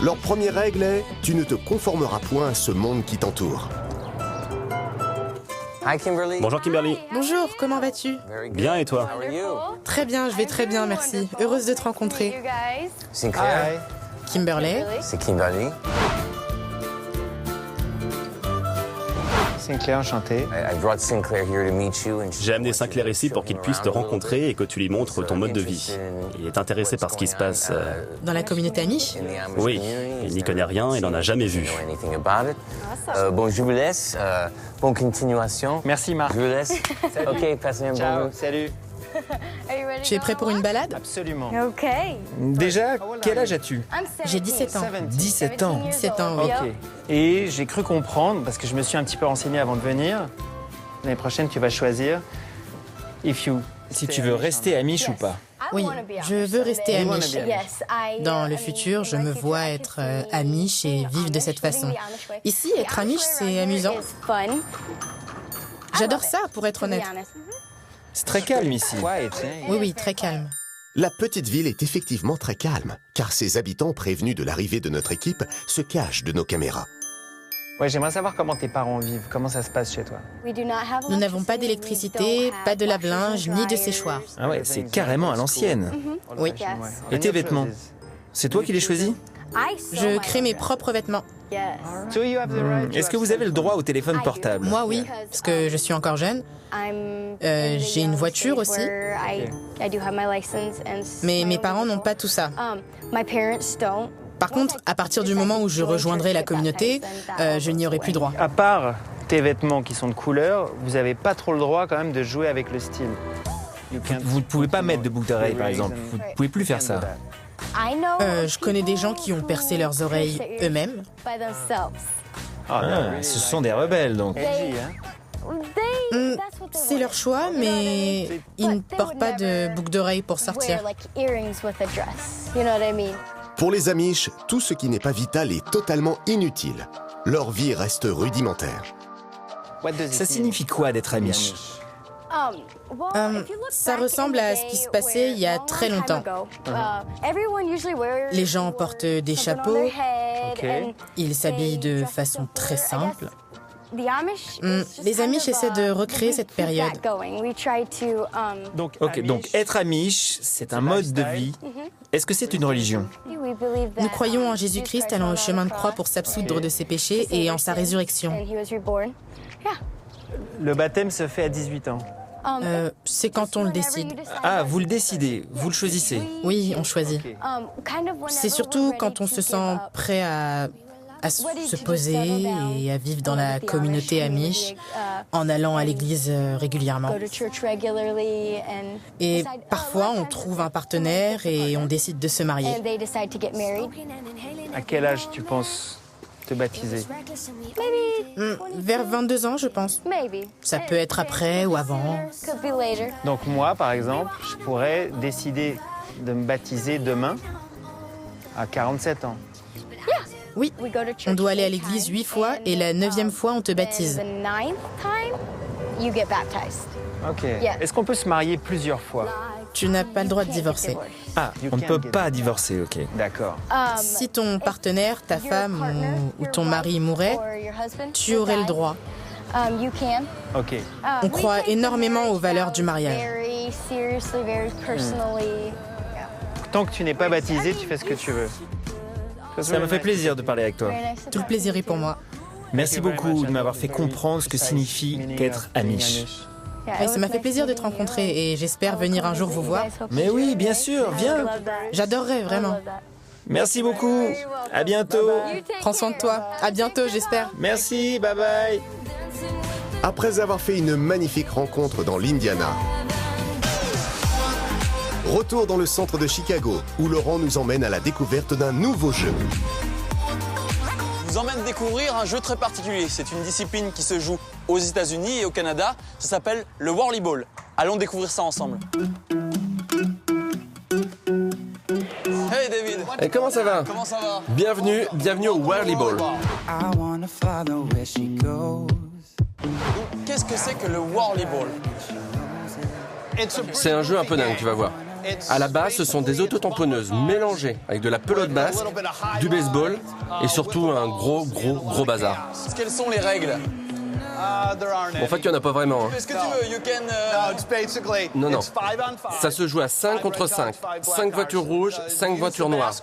Leur première règle est « Tu ne te conformeras point à ce monde qui t'entoure ». Bonjour Kimberly. Bonjour, comment vas-tu? Bien et toi? Très bien, je vais très bien, merci. Heureuse de te rencontrer. Sinclair. Kimberly. C'est Kimberly. Sinclair, enchanté. J'ai amené Sinclair ici pour qu'il puisse te rencontrer et que tu lui montres ton mode de vie. Il est intéressé par ce qui se passe. Dans la communauté Amish? Oui, il n'y connaît rien, il n'en a jamais vu. Bon, je vous laisse. Bonne continuation. Merci Marc. Je vous laisse. Ok, passez un bon jour. Salut. Tu es prêt pour une balade? Absolument. Ok. Déjà, quel âge as-tu? J'ai 17 ans. 17 ans. 17 ans, oui. Ok. Et j'ai cru comprendre, parce que je me suis un petit peu renseigné avant de venir, l'année prochaine, tu vas choisir si tu veux rester Amish ou pas. Oui, je veux rester Amish. Dans le futur, je me vois être Amish et vivre de cette façon. Ici, être Amish, c'est amusant. J'adore ça, pour être honnête. C'est très calme ici. Oui, très calme. La petite ville est effectivement très calme, car ses habitants prévenus de l'arrivée de notre équipe se cachent de nos caméras. Ouais, j'aimerais savoir comment tes parents vivent, comment ça se passe chez toi. Nous n'avons pas d'électricité, pas de lave-linge, ni de séchoir. Ah ouais, c'est carrément à l'ancienne. Oui. Et tes vêtements? C'est toi qui les choisis? Je crée mes propres vêtements. Est-ce que vous avez le droit au téléphone portable? Moi, oui, parce que je suis encore jeune. J'ai une voiture aussi. Mais mes parents n'ont pas tout ça. Par contre, à partir du moment où je rejoindrai la communauté, je n'y aurai plus droit. À part tes vêtements qui sont de couleur, vous n'avez pas trop le droit quand même de jouer avec le style. Vous ne pouvez pas mettre de boucles d'oreilles, par exemple. Vous ne pouvez plus faire ça. Je connais des gens qui ont percé leurs oreilles eux-mêmes. Ce sont des rebelles, donc. C'est leur choix, mais ils ne portent pas de boucles d'oreilles pour sortir. Pour les Amish, tout ce qui n'est pas vital est totalement inutile. Leur vie reste rudimentaire. Ça signifie quoi d'être Amish? Ça ressemble à ce qui se passait il y a très longtemps. Les gens portent des chapeaux, ils s'habillent de façon très simple. Les Amish essaient de recréer cette période. Donc être Amish, c'est un mode de vie. Est-ce que c'est une religion? Nous croyons en Jésus-Christ allant au chemin de croix pour s'absoudre de ses péchés et en sa résurrection. Le baptême se fait à 18 ans. C'est quand on le décide. Ah, vous le décidez, vous le choisissez. Oui, on choisit. C'est surtout quand on se sent prêt à se poser et à vivre dans la communauté Amish en allant à l'église régulièrement. Et parfois, on trouve un partenaire et on décide de se marier. À quel âge tu penses te baptiser? Vers 22 ans, je pense. Ça peut être après ou avant. Donc moi, par exemple, je pourrais décider de me baptiser demain à 47 ans. Oui, on doit aller à l'église 8 fois et la 9e fois, on te baptise. Ok. Est-ce qu'on peut se marier plusieurs fois? Tu n'as pas le droit de divorcer. Ah, on ne peut pas divorcer, ok. D'accord. Si ton partenaire, ta femme ou ton mari mourait, tu aurais le droit. Ok. On croit énormément aux valeurs du mariage. Tant que tu n'es pas baptisé, tu fais ce que tu veux. Ça me fait plaisir de parler avec toi. Tout le plaisir est pour moi. Merci beaucoup de m'avoir fait comprendre ce que signifie qu'être Amish. Ça m'a fait plaisir de te rencontrer et j'espère venir un jour vous voir. Mais oui, bien sûr, viens. J'adorerais vraiment. Merci beaucoup. À bientôt. Prends soin de toi. À bientôt, j'espère. Merci, bye bye. Après avoir fait une magnifique rencontre dans l'Indiana, retour dans le centre de Chicago, où Laurent nous emmène à la découverte d'un nouveau jeu. Je vous emmène découvrir un jeu très particulier. C'est une discipline qui se joue aux États-Unis et au Canada. Ça s'appelle le Whirly Ball. Allons découvrir ça ensemble. Hey David. Et comment ça va? Comment ça va? Bienvenue au Whirly Ball. Qu'est-ce que c'est que le Whirly Ball? C'est un jeu un peu dingue, tu vas voir. À la base, ce sont des autotamponneuses mélangées avec de la pelote basque, du baseball et surtout un gros bazar. Quelles sont les règles? Bon, en fait, il n'y en a pas vraiment. Hein. Est-ce que tu veux? Non. Ça se joue à 5 contre 5. 5 voitures rouges, 5 voitures noires.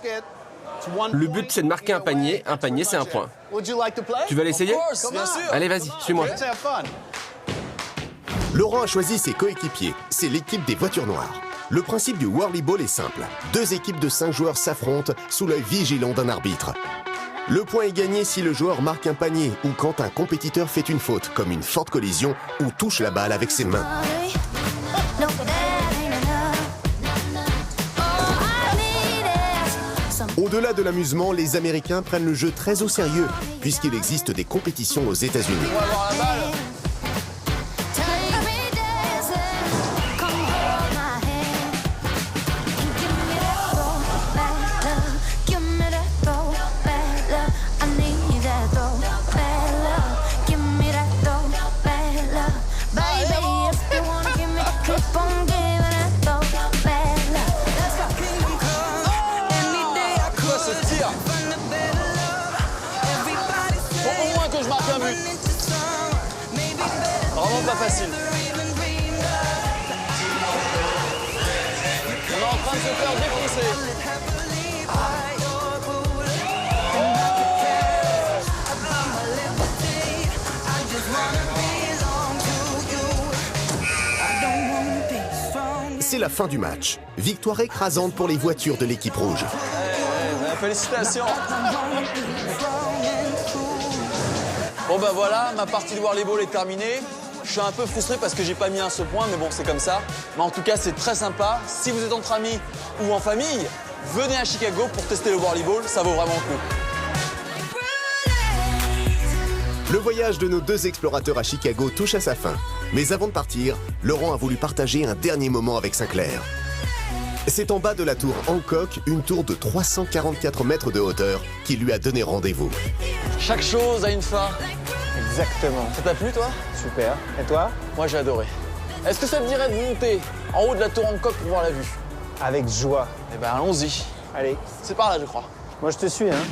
Le but, c'est de marquer un panier. Un panier, c'est un point. Tu veux l'essayer? Allez, vas-y, suis-moi. Laurent a choisi ses coéquipiers. C'est l'équipe des voitures noires. Le principe du Whirly Ball est simple. 2 équipes de 5 joueurs s'affrontent sous l'œil vigilant d'un arbitre. Le point est gagné si le joueur marque un panier ou quand un compétiteur fait une faute, comme une forte collision ou touche la balle avec ses mains. Au-delà de l'amusement, les Américains prennent le jeu très au sérieux, puisqu'il existe des compétitions aux États-Unis. Vraiment pas facile. On est en train de se faire défoncer. C'est la fin du match. Victoire écrasante pour les voitures de l'équipe rouge. Félicitations. Bon ben voilà, ma partie de volleyball est terminée. Je suis un peu frustré parce que j'ai pas mis un seul point, mais bon, c'est comme ça. Mais en tout cas, c'est très sympa. Si vous êtes entre amis ou en famille, venez à Chicago pour tester le volleyball, ça vaut vraiment le coup. Le voyage de nos deux explorateurs à Chicago touche à sa fin. Mais avant de partir, Laurent a voulu partager un dernier moment avec Sinclair. C'est en bas de la tour Hancock, une tour de 344 mètres de hauteur, qui lui a donné rendez-vous. Chaque chose a une fin. Exactement. Ça t'a plu, toi? Super. Et toi? Moi, j'ai adoré. Est-ce que ça te dirait de monter en haut de la tour Hancock pour voir la vue? Avec joie. Eh ben, allons-y. Allez. C'est par là, je crois. Moi, je te suis, hein.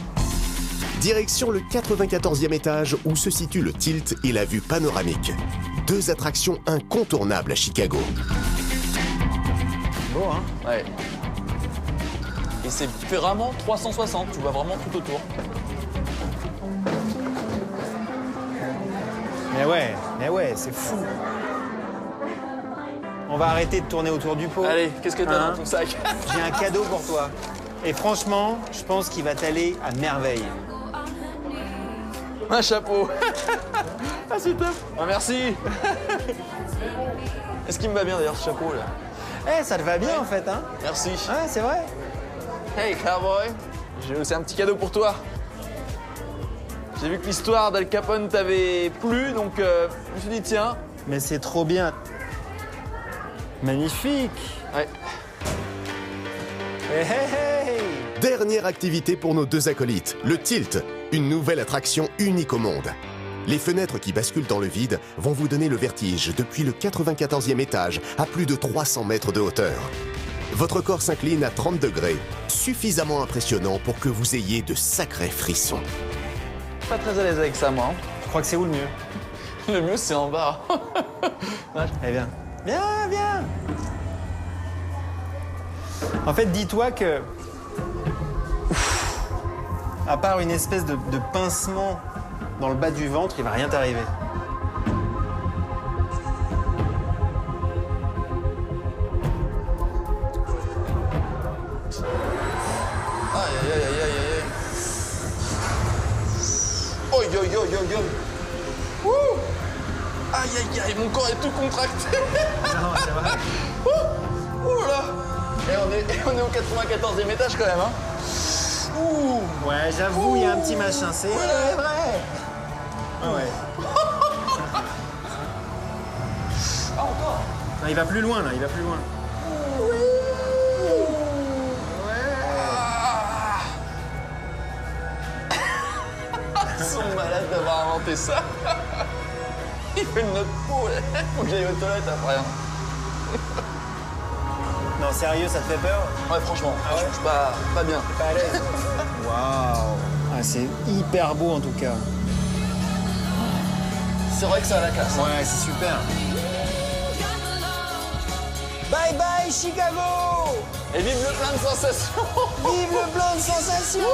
Direction le 94e étage où se situe le Tilt et la vue panoramique. Deux attractions incontournables à Chicago. Beau, hein? Ouais. Et c'est vraiment 360, tu vois vraiment tout autour. Mais ouais, c'est fou. On va arrêter de tourner autour du pot. Allez, qu'est-ce que t'as dans ton sac? J'ai un cadeau pour toi. Et franchement, je pense qu'il va t'aller à merveille. Un chapeau. Ah, c'est top. Ah, merci. Est-ce qu'il me va bien d'ailleurs ce chapeau là? Eh, ça te va bien en fait, hein? Merci. Ouais, c'est vrai. Hey, cowboy. J'ai aussi un petit cadeau pour toi. J'ai vu que l'histoire d'Al Capone t'avait plu, donc je me suis dit tiens. Mais c'est trop bien. Magnifique. Ouais. Hey, hey, hey. Dernière activité pour nos deux acolytes, le Tilt, une nouvelle attraction unique au monde. Les fenêtres qui basculent dans le vide vont vous donner le vertige depuis le 94e étage à plus de 300 mètres de hauteur. Votre corps s'incline à 30 degrés, suffisamment impressionnant pour que vous ayez de sacrés frissons. Pas très à l'aise avec ça, moi. Je crois que c'est où le mieux? Le mieux, c'est en bas. Eh bien. Viens. En fait, dis-toi que... à part une espèce de pincement dans le bas du ventre, il va rien t'arriver. Aïe. Oi. Ouh. Aïe, mon corps est tout contracté. Non, c'est vrai. Ouh là. Et on est au 94e étage quand même, hein. Ouh. Ouais, j'avoue, il y a un petit machin, c'est vrai. Ah ouais. Ah, encore. Non, il va plus loin, là, il va plus loin. Ils sont malades d'avoir inventé ça. Il fait une note peau, là. Faut que j'aille aux toilettes après. Non, sérieux, ça te fait peur? Ouais, franchement, ah ouais, je suis pas bien. T'es pas à l'aise? Waouh. Ah, c'est hyper beau en tout cas. C'est vrai que ça a la classe. Ouais, c'est super. Bye bye Chicago! Et vive le plein de sensations! Vive le plein de sensations!